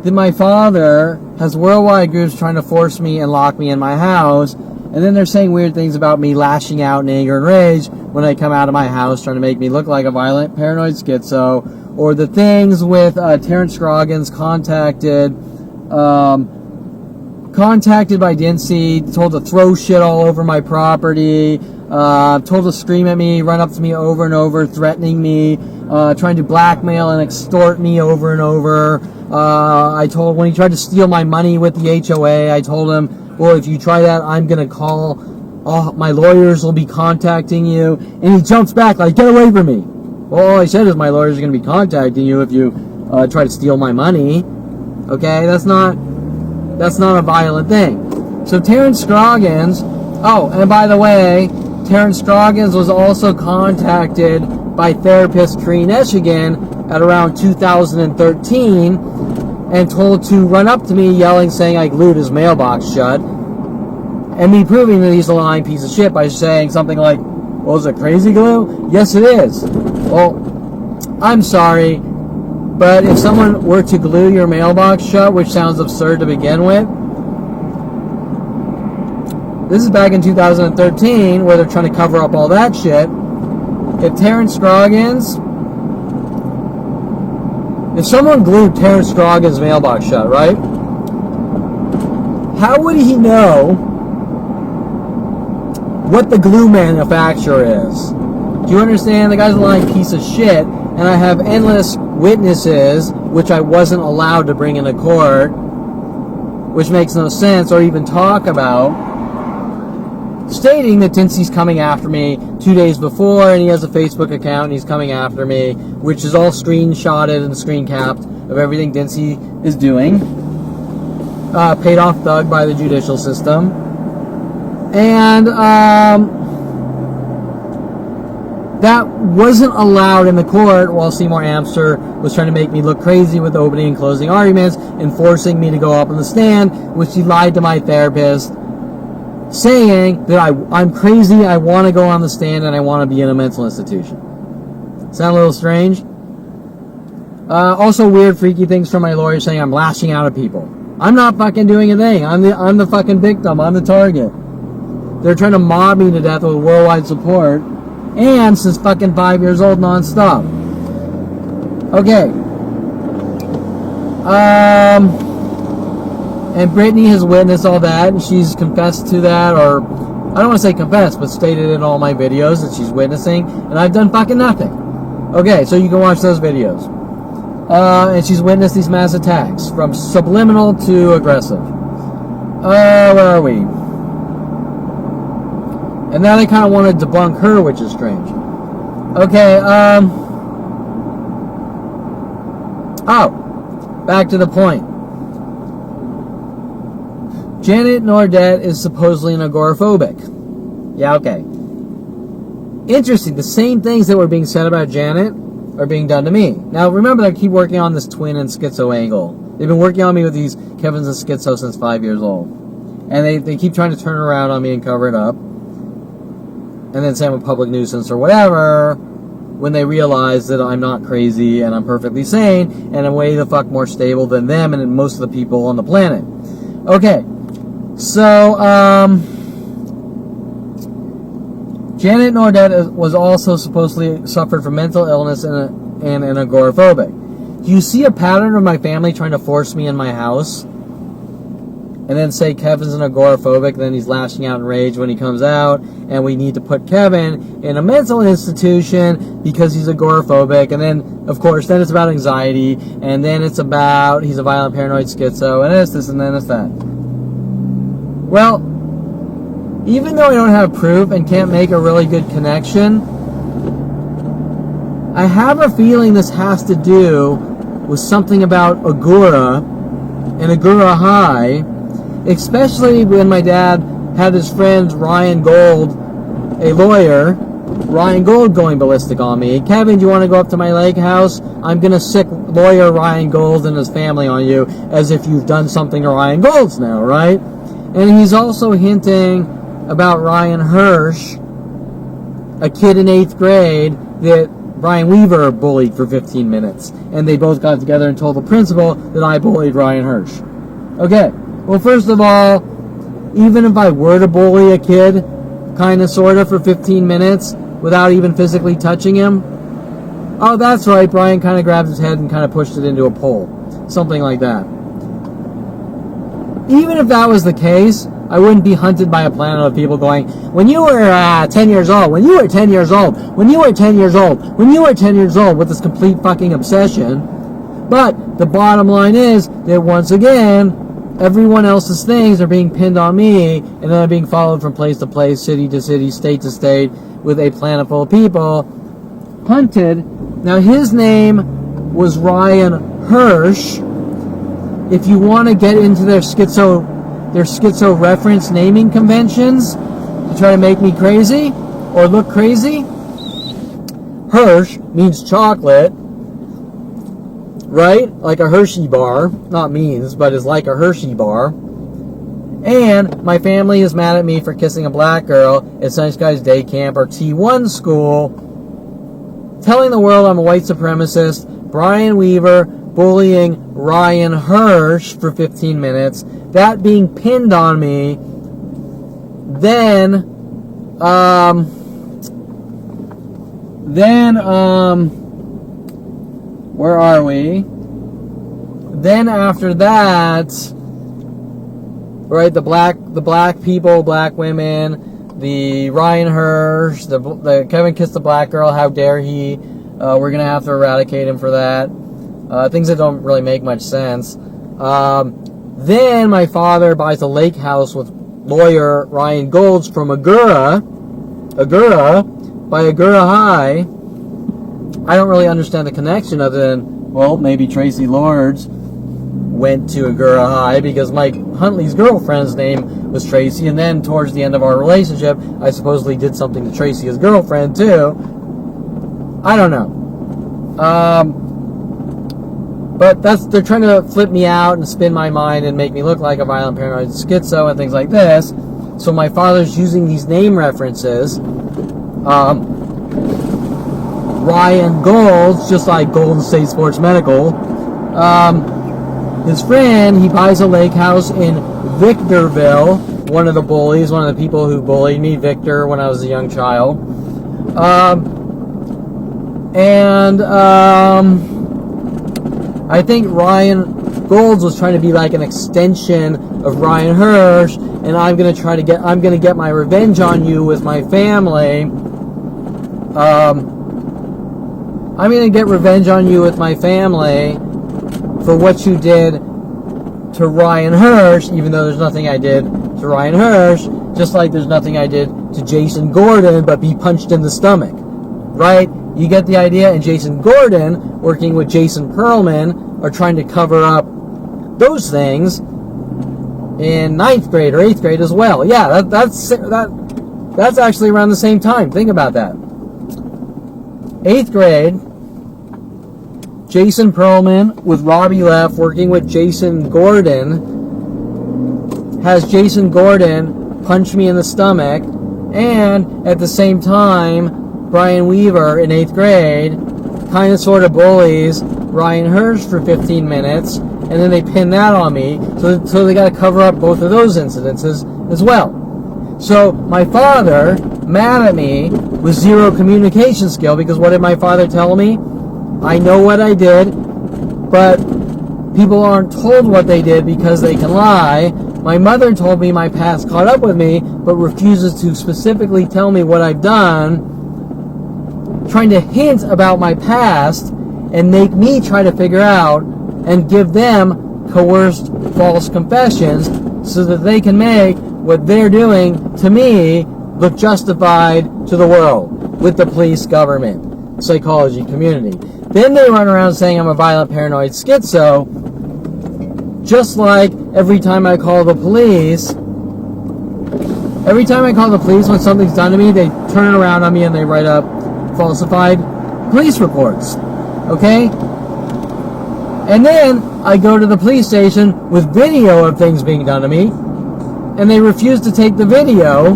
that my father has worldwide groups trying to force me and lock me in my house, and then they're saying weird things about me lashing out in anger and rage when I come out of my house, trying to make me look like a violent paranoid schizo, or the things with Terrence Scroggins contacted by Dincy, told to throw shit all over my property, told to scream at me, run up to me over and over, threatening me, trying to blackmail and extort me over and over. When he tried to steal my money with the HOA, I told him, well, if you try that, I'm going to call, my lawyers will be contacting you. And he jumps back like, get away from me. Well, all I said is my lawyers are going to be contacting you if you try to steal my money. Okay, that's not a violent thing. So Terrence Scroggins, and by the way, Terrence Scroggins was also contacted by therapist Karine Eshigan at around 2013 and told to run up to me yelling, saying I glued his mailbox shut, and me proving that he's a lying piece of shit by saying something like, well, is it crazy glue? Yes, it is. Well, I'm sorry, but if someone were to glue your mailbox shut, which sounds absurd to begin with, this is back in 2013 where they're trying to cover up all that shit. If someone glued Terrence Scroggins' mailbox shut, right? How would he know what the glue manufacturer is? Do you understand? The guy's a lying piece of shit, and I have endless witnesses, which I wasn't allowed to bring into court, which makes no sense, or even talk about, stating that Dincy's coming after me 2 days before, and he has a Facebook account, and he's coming after me, which is all screenshotted and screen capped of everything Dincy is doing. Paid off thug by the judicial system. And that wasn't allowed in the court while Seymour Amster was trying to make me look crazy with opening and closing arguments and forcing me to go up on the stand, which he lied to my therapist, saying that I'm crazy, I want to go on the stand, and I want to be in a mental institution. Sound a little strange? Also weird, freaky things from my lawyer saying I'm lashing out at people. I'm not fucking doing a thing. I'm the fucking victim. I'm the target. They're trying to mob me to death with worldwide support, and since fucking 5 years old nonstop. Okay. And Brittany has witnessed all that, and she's confessed to that, or I don't want to say confessed, but stated in all my videos that she's witnessing, and I've done fucking nothing. Okay, so you can watch those videos. And she's witnessed these mass attacks, from subliminal to aggressive. Where are we? And now they kind of want to debunk her, which is strange. Okay, back to the point. Janet Nordet is supposedly an agoraphobic. Yeah, okay. Interesting. The same things that were being said about Janet are being done to me. Now, remember, I keep working on this twin and schizo angle. They've been working on me with these Kevins and schizo since 5 years old. And they keep trying to turn around on me and cover it up. And then say I'm a public nuisance or whatever, when they realize that I'm not crazy and I'm perfectly sane and I'm way the fuck more stable than them and most of the people on the planet. Okay. So, Janet Nordet was also supposedly suffered from mental illness and an agoraphobic. Do you see a pattern of my family trying to force me in my house? and then say Kevin's an agoraphobic, and then he's lashing out in rage when he comes out, and we need to put Kevin in a mental institution because he's agoraphobic, and then, of course, then it's about anxiety, and then it's about he's a violent paranoid schizo, and it's this, and then it's that. Well, even though I don't have proof and can't make a really good connection, I have a feeling this has to do with something about Agoura and Agoura High, especially when my dad had his friend Ryan Gold, a lawyer, Ryan Gold going ballistic on me. Kevin, do you want to go up to my lake house? I'm going to sick lawyer Ryan Gold and his family on you, as if you've done something to Ryan Gold's now, right? And he's also hinting about Ryan Hirsch, a kid in 8th grade that Brian Weaver bullied for 15 minutes. And they both got together and told the principal that I bullied Ryan Hirsch. Okay, well, first of all, even if I were to bully a kid, kind of, sort of, for 15 minutes without even physically touching him, oh, that's right, Brian kind of grabbed his head and kind of pushed it into a pole. Something like that. Even if that was the case, I wouldn't be hunted by a planet of people going, when you were 10 years old, when you were 10 years old, when you were 10 years old, when you were 10 years old, with this complete fucking obsession. But the bottom line is that, once again, everyone else's things are being pinned on me, and then I'm being followed from place to place, city to city, state to state, with a planet full of people, hunted. Now, his name was Ryan Hirsch. If you want to get into their schizo reference naming conventions to try to make me crazy or look crazy, Hirsch means chocolate, right? Like a Hershey bar. Not means, but is like a Hershey bar. And my family is mad at me for kissing a black girl at Sunny Skies Day Camp, or T1 school, telling the world I'm a white supremacist. Brian Weaver bullying Ryan Hirsch for 15 minutes, that being pinned on me, then where are we? Then after that, right, the black people, black women, the Ryan Hirsch, the Kevin kissed the black girl, how dare he, we're gonna have to eradicate him for that. Things that don't really make much sense. Then my father buys a lake house with lawyer Ryan Golds from Agoura by Agoura High. I don't really understand the connection, other than, well, maybe Tracy Lords went to Agoura High because Mike Huntley's girlfriend's name was Tracy, and then towards the end of our relationship, I supposedly did something to Tracy, his girlfriend, too. I don't know. But they're trying to flip me out and spin my mind and make me look like a violent paranoid schizo and things like this. So my father's using these name references. Ryan Golds, just like Golden State Sports Medical. His friend, he buys a lake house in Victorville. One of the bullies, one of the people who bullied me, Victor, when I was a young child. I think Ryan Golds was trying to be like an extension of Ryan Hirsch, and I'm gonna get my revenge on you with my family. I'm gonna get revenge on you with my family for what you did to Ryan Hirsch, even though there's nothing I did to Ryan Hirsch, just like there's nothing I did to Jason Gordon but be punched in the stomach, right? You get the idea? And Jason Gordon, working with Jason Perlman, are trying to cover up those things in 9th grade or 8th grade as well. Yeah, that's actually around the same time. Think about that. 8th grade, Jason Perlman with Robbie Leff working with Jason Gordon has Jason Gordon punch me in the stomach, and at the same time, Brian Weaver in 8th grade kind of sort of bullies Ryan Hirsch for 15 minutes, and then they pin that on me, so they got to cover up both of those incidences as well. So my father, mad at me, with zero communication skill, because what did my father tell me? I know what I did, but people aren't told what they did because they can lie, My mother told me my past caught up with me, but refuses to specifically tell me what I've done, trying to hint about my past and make me try to figure out and give them coerced false confessions so that they can make what they're doing to me look justified to the world with the police, government, psychology, community. Then they run around saying I'm a violent, paranoid schizo, just like every time I call the police when something's done to me, they turn around on me and they write up falsified police reports. Okay? And then I go to the police station with video of things being done to me, and they refuse to take the video.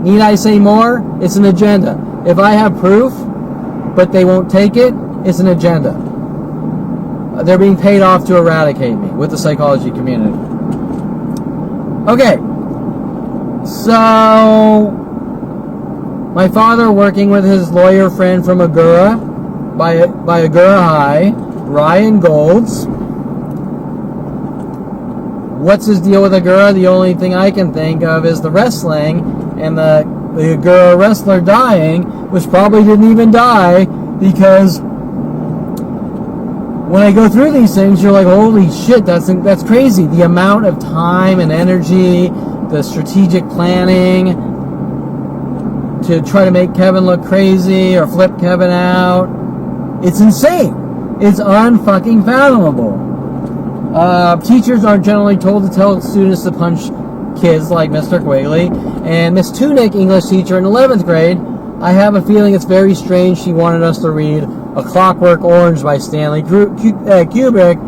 Need I say more? It's an agenda. If I have proof, but they won't take it, it's an agenda. They're being paid off to eradicate me with the psychology community. Okay. So, my father working with his lawyer friend from Agoura, by Agoura High, Ryan Golds. What's his deal with Agoura? The only thing I can think of is the wrestling and the Agoura wrestler dying, which probably didn't even die, because when I go through these things, you're like, holy shit, that's crazy. The amount of time and energy, the strategic planning to try to make Kevin look crazy or flip Kevin out. It's insane. It's unfucking fathomable. Teachers are generally told to tell students to punch kids like Mr. Quigley. And Miss Tunick, English teacher in 11th grade, I have a feeling it's very strange she wanted us to read A Clockwork Orange by Stanley Kubrick,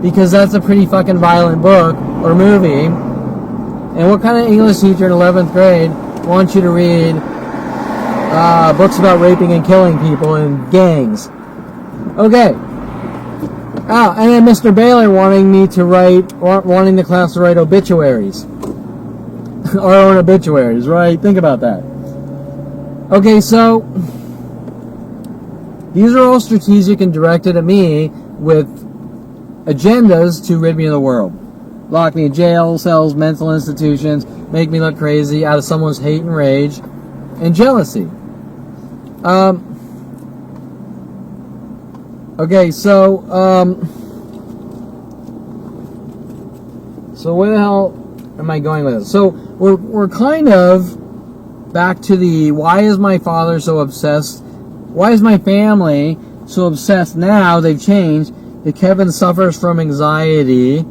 because that's a pretty fucking violent book or movie. And what kind of English teacher in 11th grade wants you to read books about raping and killing people in gangs? Okay. Oh, and then Mr. Baylor wanting the class to write obituaries. Our own obituaries, right? Think about that. Okay, so these are all strategic and directed at me with agendas to rid me of the world. Lock me in jail cells, mental institutions, make me look crazy out of someone's hate and rage and jealousy. Okay, so where the hell am I going with this? So we're kind of back to the, why is my father so obsessed? Why is my family so obsessed now? They've changed. That Kevin suffers from anxiety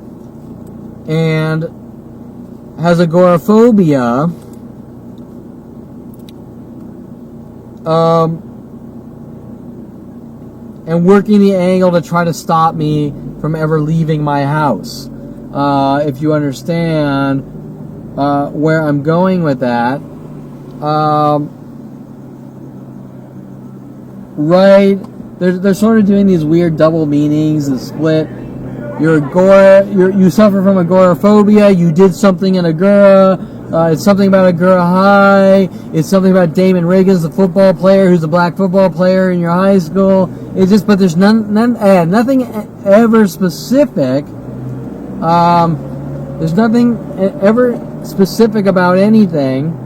and has agoraphobia. And working the angle to try to stop me from ever leaving my house. If you understand where I'm going with that. Right, they're sort of doing these weird double meanings and split. You suffer from agoraphobia. You did something in Agoura. It's something about Agoura High. It's something about Damon Riggins, the football player, who's a black football player in your high school. It's just, but there's nothing ever specific. There's nothing ever specific about anything,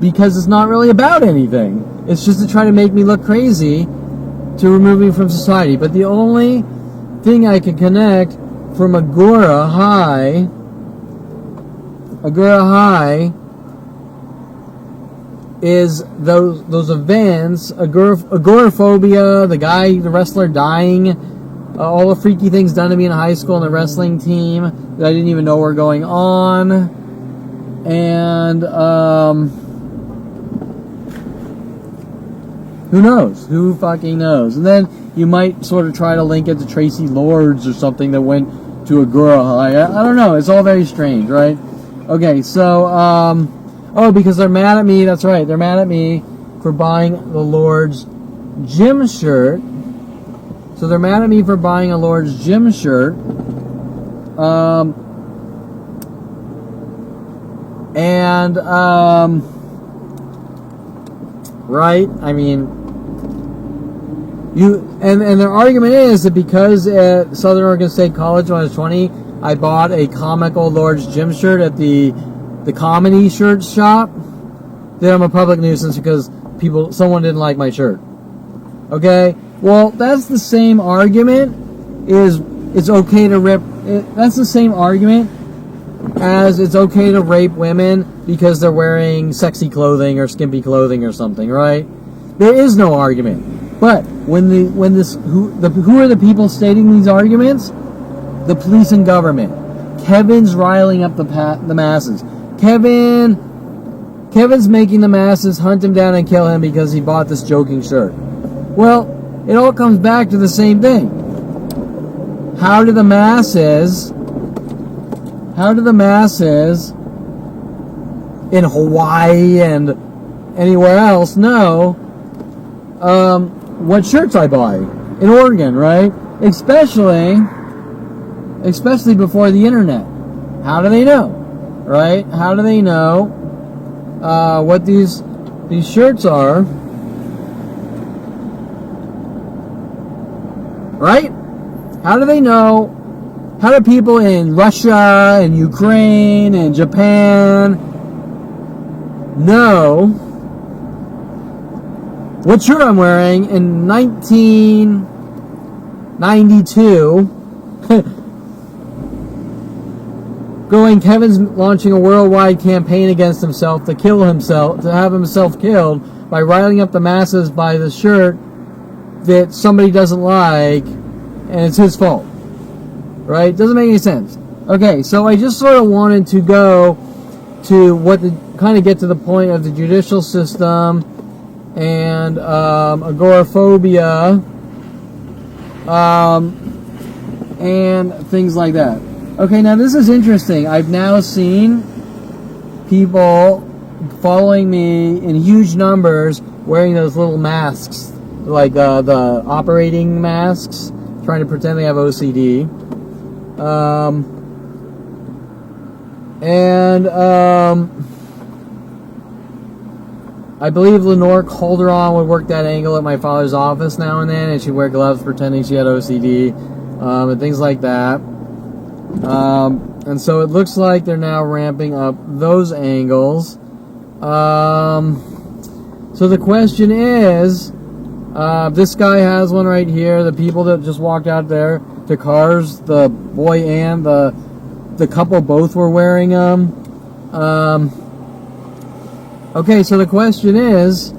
because it's not really about anything. It's just to try to make me look crazy, to remove me from society. But the only thing I can connect from Agoura High is those events, agoraphobia, the wrestler dying, all the freaky things done to me in high school in the wrestling team that I didn't even know were going on, and who knows? Who fucking knows? And then you might sort of try to link it to Tracy Lords or something that went to Agoura High. I don't know. It's all very strange, right? Okay, so, because they're mad at me. That's right. They're mad at me for buying the Lord's gym shirt. So they're mad at me for buying a Lord's gym shirt. Right? I mean, and their argument is that because at Southern Oregon State College when I was 20, I bought a comical Lord's Gym shirt at the comedy shirt shop, then I'm a public nuisance because someone didn't like my shirt. Okay? Well, that's the same argument it's okay to rip. That's the same argument as it's okay to rape women because they're wearing sexy clothing or skimpy clothing or something, right? There is no argument. But who are the people stating these arguments? The police and government. Kevin's riling up the masses. Kevin's making the masses hunt him down and kill him because he bought this joking shirt. Well, it all comes back to the same thing. How do the masses in Hawaii and anywhere else know what shirts I buy in Oregon, right? Especially before the internet. How do they know, right? How do they know what these shirts are, right? How do they know? How do people in Russia and Ukraine and Japan know what shirt I'm wearing in 1992? Kevin's launching a worldwide campaign against himself to have himself killed by riling up the masses by the shirt that somebody doesn't like, and it's his fault. Right? Doesn't make any sense. Okay, so I just sort of wanted to go to kind of get to the point of the judicial system and agoraphobia and things like that. Okay, now this is interesting. I've now seen people following me in huge numbers wearing those little masks, like the operating masks, trying to pretend they have OCD. I believe Lenore Calderon would work that angle at my father's office now and then, and she'd wear gloves pretending she had OCD, and things like that. And so it looks like they're now ramping up those angles. So the question is, this guy has one right here. The people that just walked out there, the cars, the boy and the couple both were wearing them. Okay, so the question is,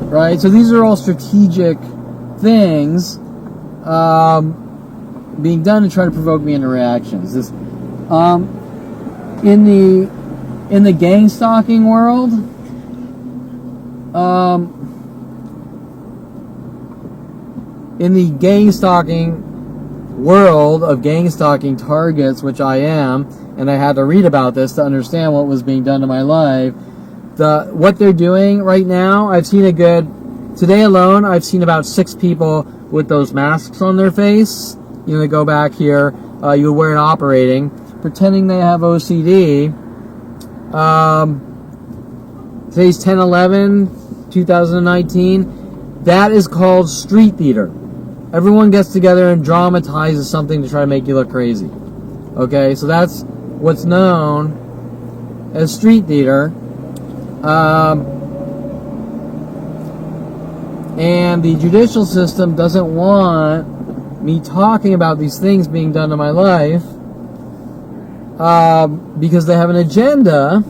right? So these are all strategic things being done to try to provoke me into reactions. This, in the gang stalking world, in the gang stalking world of gang stalking targets, which I am, and I had to read about this to understand what was being done to my life. What they're doing right now, today alone, I've seen about 6 people with those masks on their face. You know, they go back here, you would wear an operating, pretending they have OCD. Today's 10/11/2019. That is called street theater. Everyone gets together and dramatizes something to try to make you look crazy. Okay, so that's what's known as street theater. And the judicial system doesn't want me talking about these things being done to my life because they have an agenda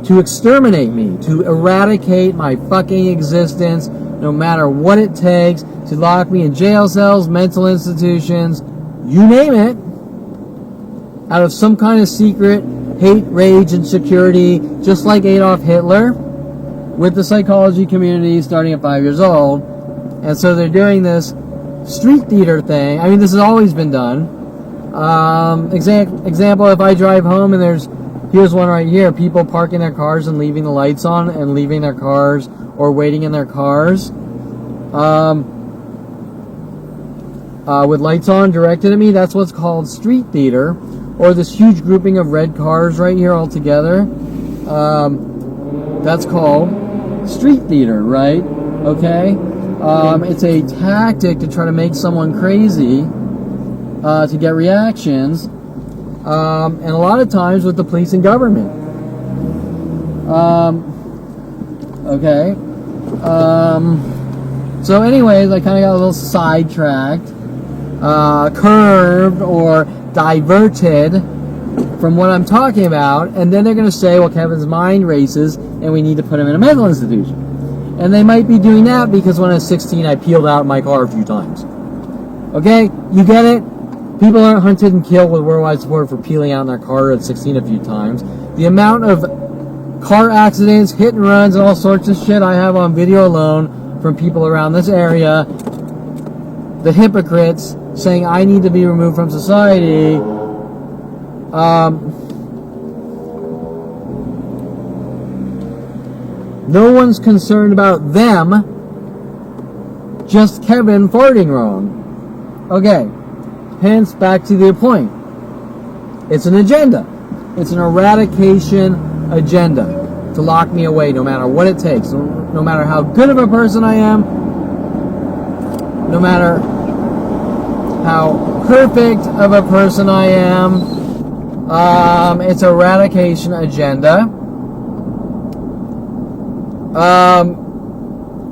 to exterminate me, to eradicate my fucking existence, no matter what it takes, to lock me in jail cells, mental institutions, you name it, out of some kind of secret hate, rage, and security, just like Adolf Hitler, with the psychology community starting at 5 years old. And so they're doing this street theater thing. I mean, this has always been done. Example, if I drive home and here's one right here, people parking their cars and leaving the lights on and leaving their cars or waiting in their cars with lights on directed at me. That's what's called street theater. Or this huge grouping of red cars right here all together. That's called street theater, right? Okay? It's a tactic to try to make someone crazy, to get reactions, and a lot of times with the police and government. Okay. So anyways, I kind of got a little sidetracked, curved, or diverted from what I'm talking about, and then they're going to say, well, Kevin's mind races, and we need to put him in a mental institution. And they might be doing that because when I was 16, I peeled out my car a few times. Okay? You get it? People aren't hunted and killed with worldwide support for peeling out in their car at 16 a few times. The amount of car accidents, hit and runs, and all sorts of shit I have on video alone from people around this area, the hypocrites saying I need to be removed from society, no one's concerned about them, just Kevin farting wrong. Okay, hence back to the point. It's an agenda. It's an eradication agenda to lock me away no matter what it takes. No matter how good of a person I am, no matter how perfect of a person I am, it's eradication agenda.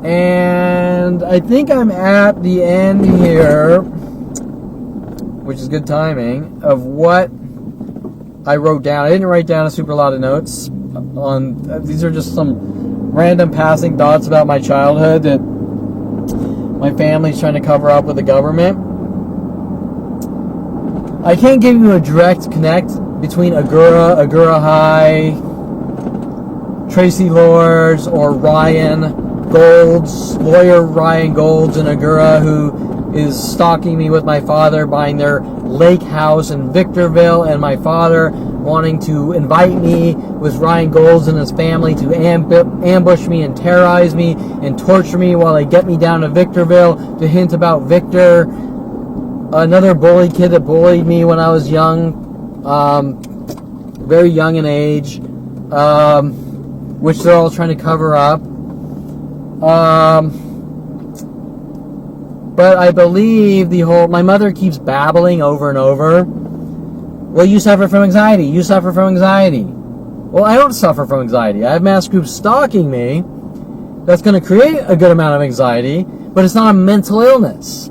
And I think I'm at the end here, which is good timing, of what I wrote down. I didn't write down a super lot of notes on, these are just some random passing thoughts about my childhood that my family's trying to cover up with the government. I can't give you a direct connect between Agoura High, Tracy Lords, or Ryan Golds, lawyer Ryan Golds in Agoura, who is stalking me with my father, buying their lake house in Victorville, and my father wanting to invite me with Ryan Golds and his family to ambush me and terrorize me and torture me while they get me down to Victorville to hint about Victor, another bully kid that bullied me when I was young, very young in age, which they're all trying to cover up. But I believe my mother keeps babbling over and over, well, you suffer from anxiety, you suffer from anxiety. Well, I don't suffer from anxiety. I have mass groups stalking me. That's going to create a good amount of anxiety, but it's not a mental illness.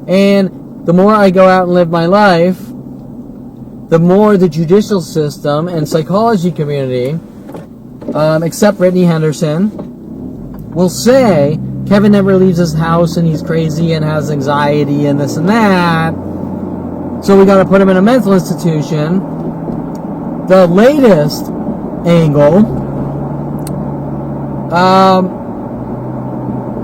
And the more I go out and live my life, the more the judicial system and psychology community, except Brittany Henderson, will say Kevin never leaves his house and he's crazy and has anxiety and this and that, so we got to put him in a mental institution. The latest angle,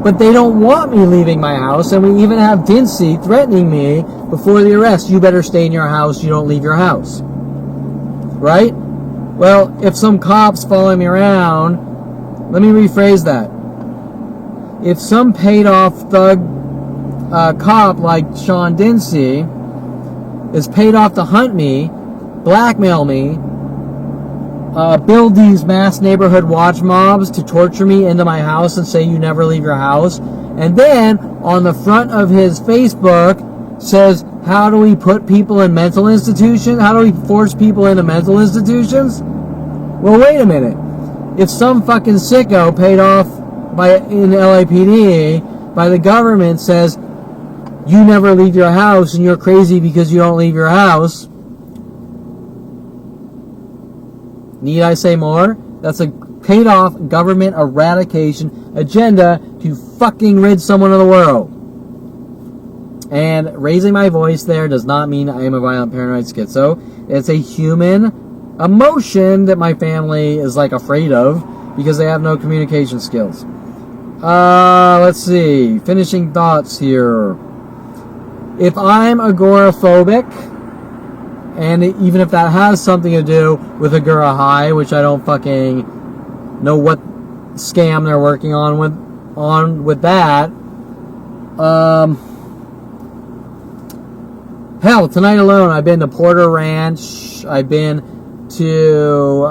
but they don't want me leaving my house, and we even have Dinsey threatening me before the arrest, you better stay in your house, you don't leave your house. Right? Well, if some cop's following me around, let me rephrase that. If some paid-off thug cop like Sean Dinsey is paid off to hunt me, blackmail me, build these mass neighborhood watch mobs to torture me into my house and say you never leave your house, and then on the front of his Facebook says, how do we put people in mental institutions? How do we force people into mental institutions? Well, wait a minute. If some fucking sicko paid off in LAPD by the government says, you never leave your house and you're crazy because you don't leave your house, need I say more? That's a paid off government eradication agenda to fucking rid someone of the world. And raising my voice there does not mean I am a violent paranoid schizo. It's a human emotion that my family is like afraid of because they have no communication skills. Let's see. Finishing thoughts here. If I'm agoraphobic, and even if that has something to do with Agoura High, which I don't fucking know what scam they're working on with that. Hell, tonight alone, I've been to Porter Ranch. I've been to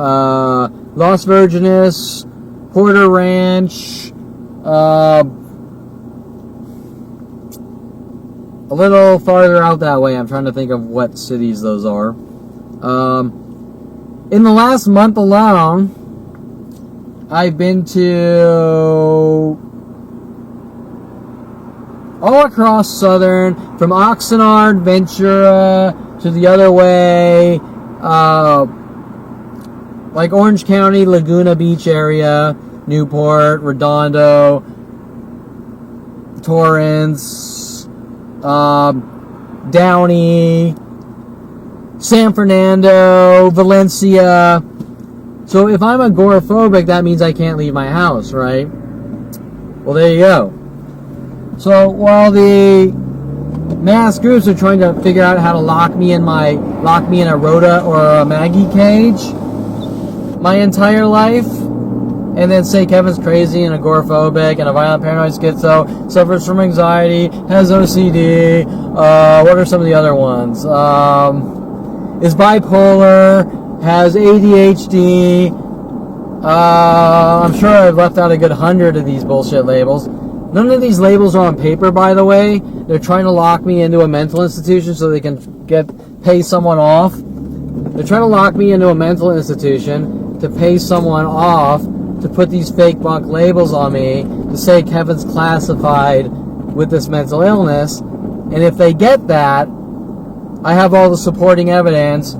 Las Virgenes, Porter Ranch, a little farther out that way. I'm trying to think of what cities those are. In the last month alone, I've been to all across southern, from Oxnard, Ventura, to the other way, like Orange County, Laguna Beach area, Newport, Redondo, Torrance, Downey, San Fernando, Valencia. So if I'm agoraphobic, that means I can't leave my house, right? Well, there you go. So while the mass groups are trying to figure out how to lock me in a Rhoda or a Maggie cage my entire life, and then say Kevin's crazy and agoraphobic and a violent paranoid schizo, suffers from anxiety, has OCD, what are some of the other ones? Is bipolar, has ADHD. I'm sure I've left out a good 100 of these bullshit labels. None of these labels are on paper, by the way. They're trying to lock me into a mental institution so they can pay someone off. They're trying to lock me into a mental institution to pay someone off to put these fake bunk labels on me to say Kevin's classified with this mental illness. And if they get that, I have all the supporting evidence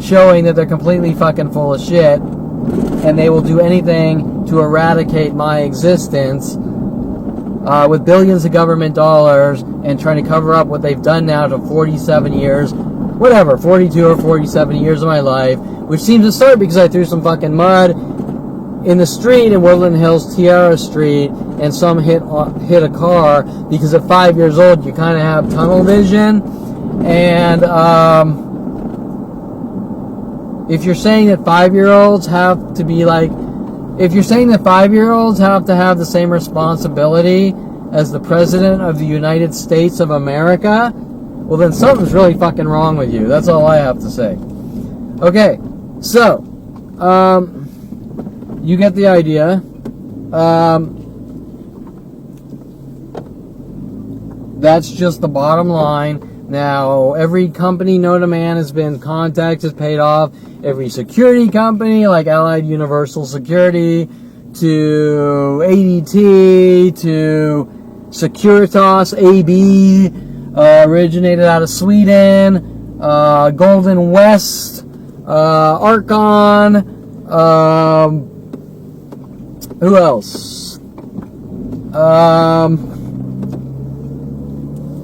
showing that they're completely fucking full of shit, and they will do anything to eradicate my existence with billions of government dollars and trying to cover up what they've done now to 47 years, whatever, 42 or 47 years of my life, which seems to start because I threw some fucking mud in the street in Woodland Hills, Tierra Street, and some hit a car, because at 5 years old you kind of have tunnel vision. And if you're saying that 5-year-olds have to be like, if you're saying that 5-year-olds have to have the same responsibility as the President of the United States of America, well then something's really fucking wrong with you. That's all I have to say. Okay, so, you get the idea. That's just the bottom line. Now, every company known to man has been contacted, paid off. Every security company, like Allied Universal Security, to ADT, to Securitas AB, originated out of Sweden, Golden West, Archon, who else?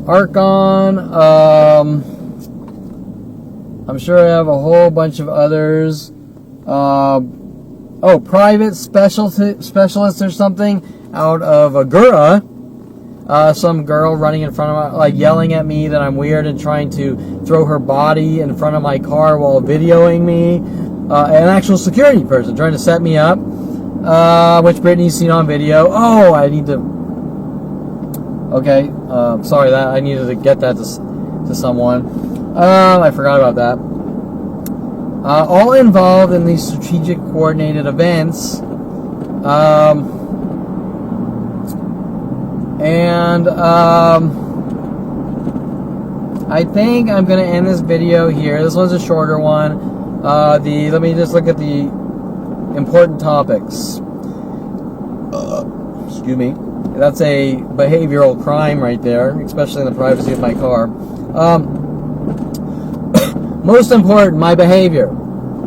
Archon, I'm sure I have a whole bunch of others. Private specialist or something out of Agoura. Some girl running in front of my, like, yelling at me that I'm weird and trying to throw her body in front of my car while videoing me. An actual security person trying to set me up, which Brittany's seen on video. Oh, I need to... Okay, sorry, that I needed to get that to someone. I forgot about that. All involved in these strategic coordinated events. I think I'm going to end this video here. This one's a shorter one. Let me just look at the important topics. Excuse me. That's a behavioral crime right there, especially in the privacy of my car. Most important, my behavior.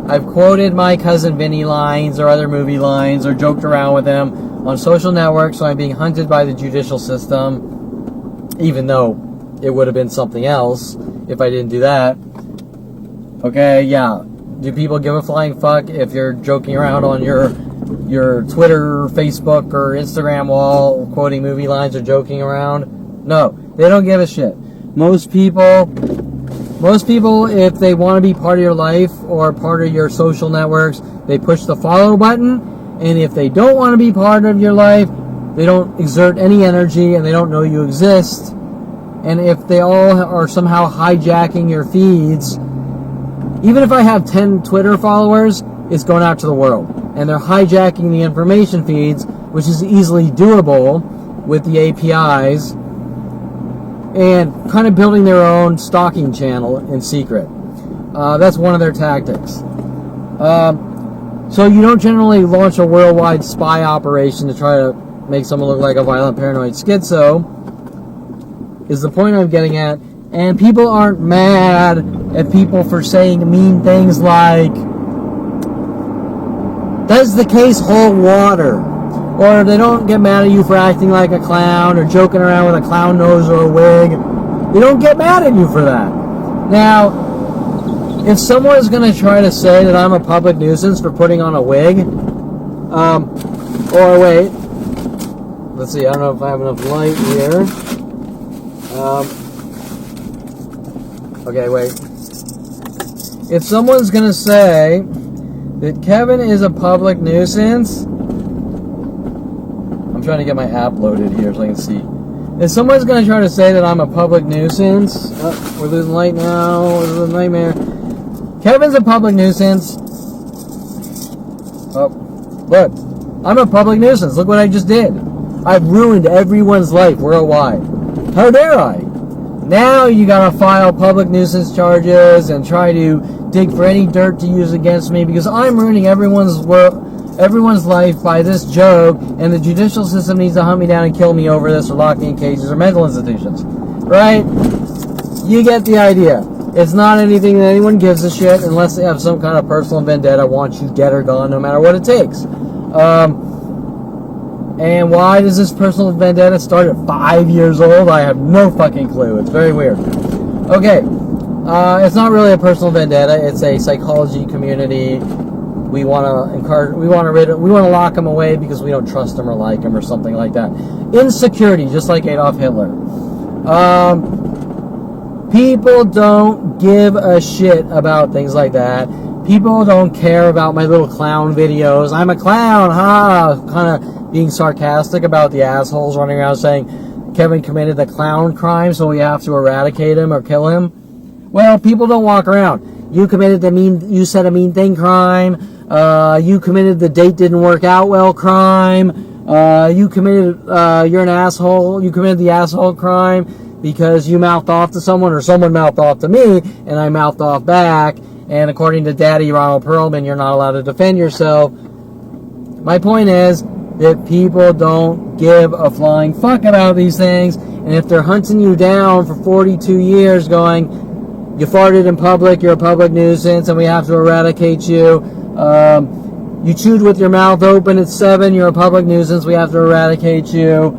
I've quoted my cousin Vinney lines or other movie lines or joked around with them on social networks, so I'm being hunted by the judicial system, even though it would have been something else if I didn't do that. Okay, yeah. Do people give a flying fuck if you're joking around on your Twitter, Facebook, or Instagram wall quoting movie lines or joking around? No, they don't give a shit. Most people, if they want to be part of your life or part of your social networks, they push the follow button. And if they don't want to be part of your life, they don't exert any energy and they don't know you exist. And if they all are somehow hijacking your feeds, even if I have 10 Twitter followers, it's going out to the world. And they're hijacking the information feeds, which is easily doable with the APIs. and kind of building their own stalking channel in secret. That's one of their tactics. So you don't generally launch a worldwide spy operation to try to make someone look like a violent paranoid schizo, is the point I'm getting at. And people aren't mad at people for saying mean things like, does the case hold water? Or they don't get mad at you for acting like a clown or joking around with a clown nose or a wig. They don't get mad at you for that. Now, if someone's going to try to say that I'm a public nuisance for putting on a wig, or wait, let's see, I don't know if I have enough light here. Okay, wait. If someone's going to say that Kevin is a public nuisance, I'm trying to get my app loaded here so I can see. If someone's going to try to say that I'm a public nuisance, we're losing light now, this is a nightmare. Kevin's a public nuisance. Oh, look, I'm a public nuisance. Look what I just did. I've ruined everyone's life worldwide. How dare I? Now you gotta file public nuisance charges and try to dig for any dirt to use against me because I'm ruining everyone's life by this joke, and the judicial system needs to hunt me down and kill me over this or lock me in cages or mental institutions. Right? You get the idea. It's not anything that anyone gives a shit unless they have some kind of personal vendetta, want you dead or gone, no matter what it takes. And why does this personal vendetta start at 5 years old? I have no fucking clue. It's very weird. Okay. It's not really a personal vendetta. It's a psychology community. We want to lock him away because we don't trust him or like him or something like that. Insecurity, just like Adolf Hitler. People don't give a shit about things like that. People don't care about my little clown videos. I'm a clown, ha! Kind of being sarcastic about the assholes running around saying Kevin committed the clown crime, so we have to eradicate him or kill him. Well, people don't walk around. You said a mean thing crime. You committed the date didn't work out well crime. You're an asshole. You committed the asshole crime because you mouthed off to someone or someone mouthed off to me and I mouthed off back. And according to Daddy Ronald Perlman, you're not allowed to defend yourself. My point is that people don't give a flying fuck about these things. And if they're hunting you down for 42 years going, you farted in public, you're a public nuisance, and we have to eradicate you. You chewed with your mouth open at 7, you're a public nuisance, we have to eradicate you.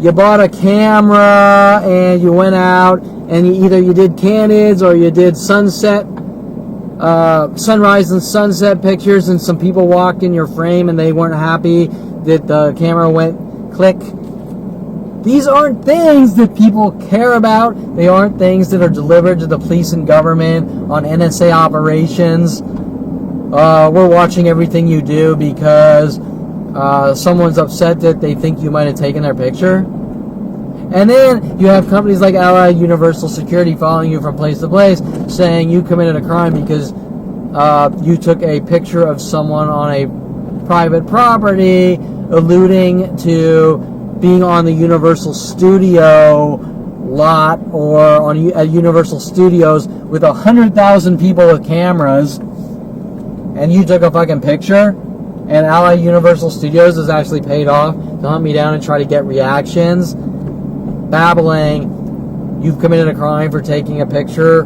You bought a camera and you went out and you did candids or you did sunrise and sunset pictures, and some people walked in your frame and they weren't happy that the camera went click. These aren't things that people care about. They aren't things that are delivered to the police and government on NSA operations. We're watching everything you do because someone's upset that they think you might have taken their picture. And then you have companies like Allied Universal Security following you from place to place saying you committed a crime because you took a picture of someone on a private property, alluding to being on the Universal Studio lot or at Universal Studios with 100,000 people with cameras, and you took a fucking picture, and Allied Universal Studios is actually paid off to hunt me down and try to get reactions, babbling, you've committed a crime for taking a picture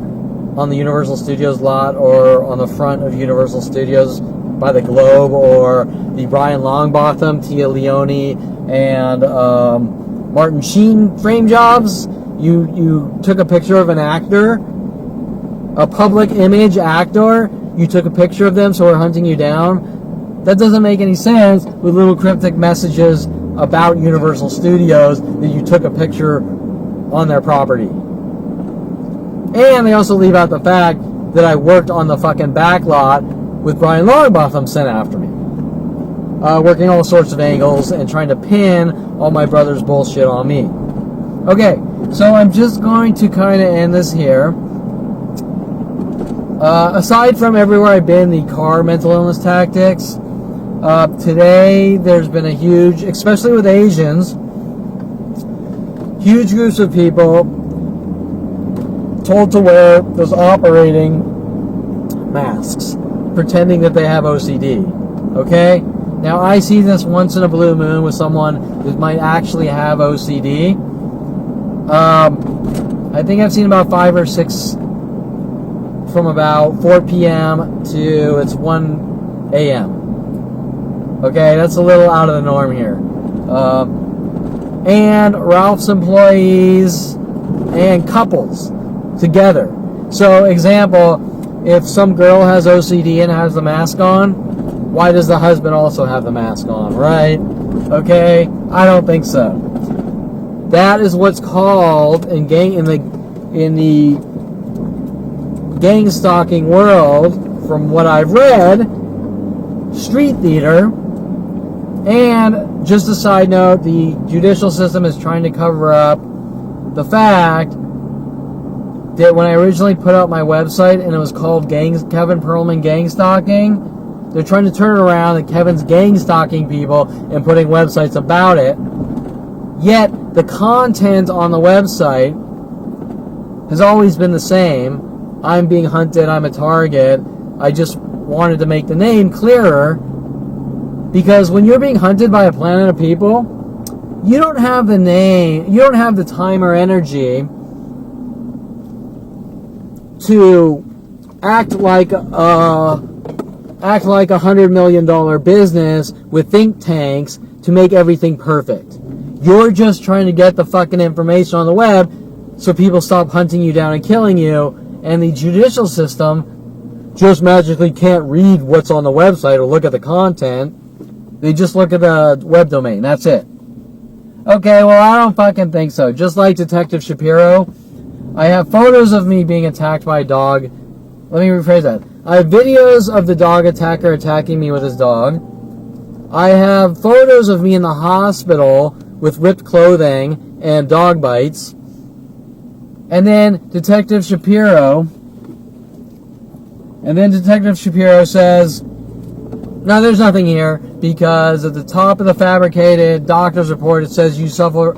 on the Universal Studios lot or on the front of Universal Studios by the Globe or the Brian Longbottom, Tia Leone, and Martin Sheen frame jobs. You took a picture of an actor, a public image actor. You took a picture of them, so we're hunting you down. That doesn't make any sense with little cryptic messages about Universal Studios that you took a picture on their property. And they also leave out the fact that I worked on the fucking back lot with Brian Longbottom sent after me. Working all sorts of angles and trying to pin all my brother's bullshit on me. Okay, so I'm just going to kind of end this here. Aside from everywhere I've been, the car mental illness tactics, today there's been a huge, especially with Asians, huge groups of people told to wear those operating masks, pretending that they have OCD. Okay? Now, I see this once in a blue moon with someone that might actually have OCD. I think I've seen about 5 or 6 from about 4 p.m. to it's 1 a.m. Okay, that's a little out of the norm here. And Ralph's employees and couples together. So, example, if some girl has OCD and has the mask on, why does the husband also have the mask on, right? Okay, I don't think so. That is what's called in the gang stalking world, from what I've read, street theater. And just a side note, the judicial system is trying to cover up the fact that when I originally put out my website and it was called Kevin Perlman Gang Stalking, they're trying to turn it around and Kevin's gang stalking people and putting websites about it. Yet the content on the website has always been the same. I'm being hunted, I'm a target. I just wanted to make the name clearer, because when you're being hunted by a planet of people, you don't have the name, you don't have the time or energy to act like a $100 million business with think tanks to make everything perfect. You're just trying to get the fucking information on the web so people stop hunting you down and killing you, and the judicial system just magically can't read what's on the website or look at the content. They just look at the web domain. That's it. Okay, well, I don't fucking think so. Just like Detective Shapiro, I have photos of me being attacked by a dog. Let me rephrase that. I have videos of the dog attacker attacking me with his dog. I have photos of me in the hospital with ripped clothing and dog bites. And then Detective Shapiro says, no, there's nothing here, because at the top of the fabricated doctor's report it says you suffer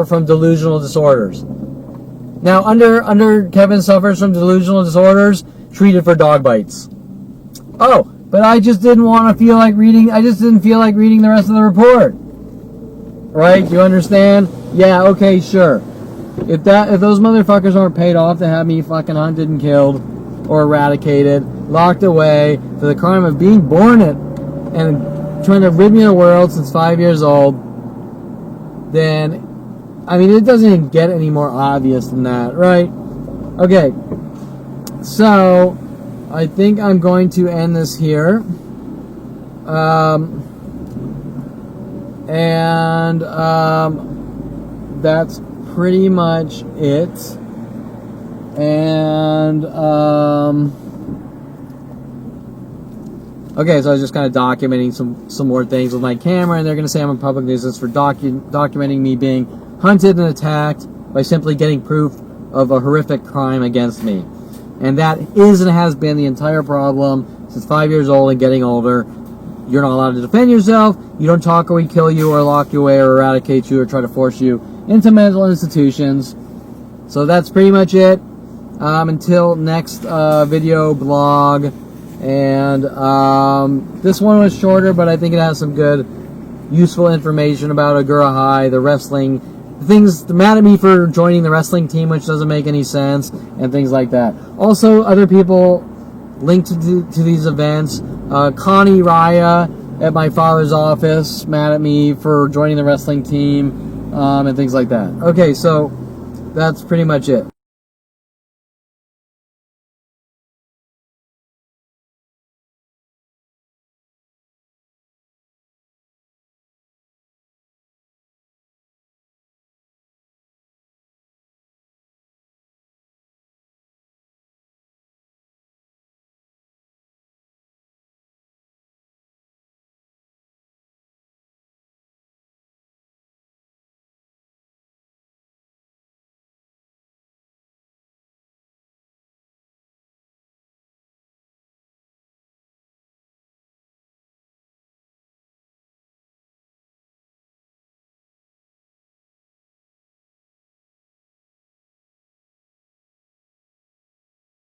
from delusional disorders. Now, under Kevin suffers from delusional disorders, treated for dog bites. Oh, but I just didn't feel like reading the rest of the report. Right? You understand? Yeah, okay, sure. If those motherfuckers aren't paid off to have me fucking hunted and killed or eradicated, locked away for the crime of being born and trying to rid me of the world since 5 years old, then, I mean, it doesn't even get any more obvious than that, right? Okay, so I think I'm going to end this here. That's pretty much it. And okay, so I was just kind of documenting some more things with my camera, and they're going to say I'm a public nuisance for documenting me being hunted and attacked by simply getting proof of a horrific crime against me. And that is and has been the entire problem since 5 years old and getting older. You're not allowed to defend yourself. You don't talk or we kill you or lock you away or eradicate you or try to force you into mental institutions. So that's pretty much it. Until next video blog. And this one was shorter, but I think it has some good, useful information about Agoura High, the wrestling, things. They're mad at me for joining the wrestling team, which doesn't make any sense, and things like that. Also, other people linked to these events. Connie Raya at my father's office, mad at me for joining the wrestling team, and things like that. Okay, so that's pretty much it.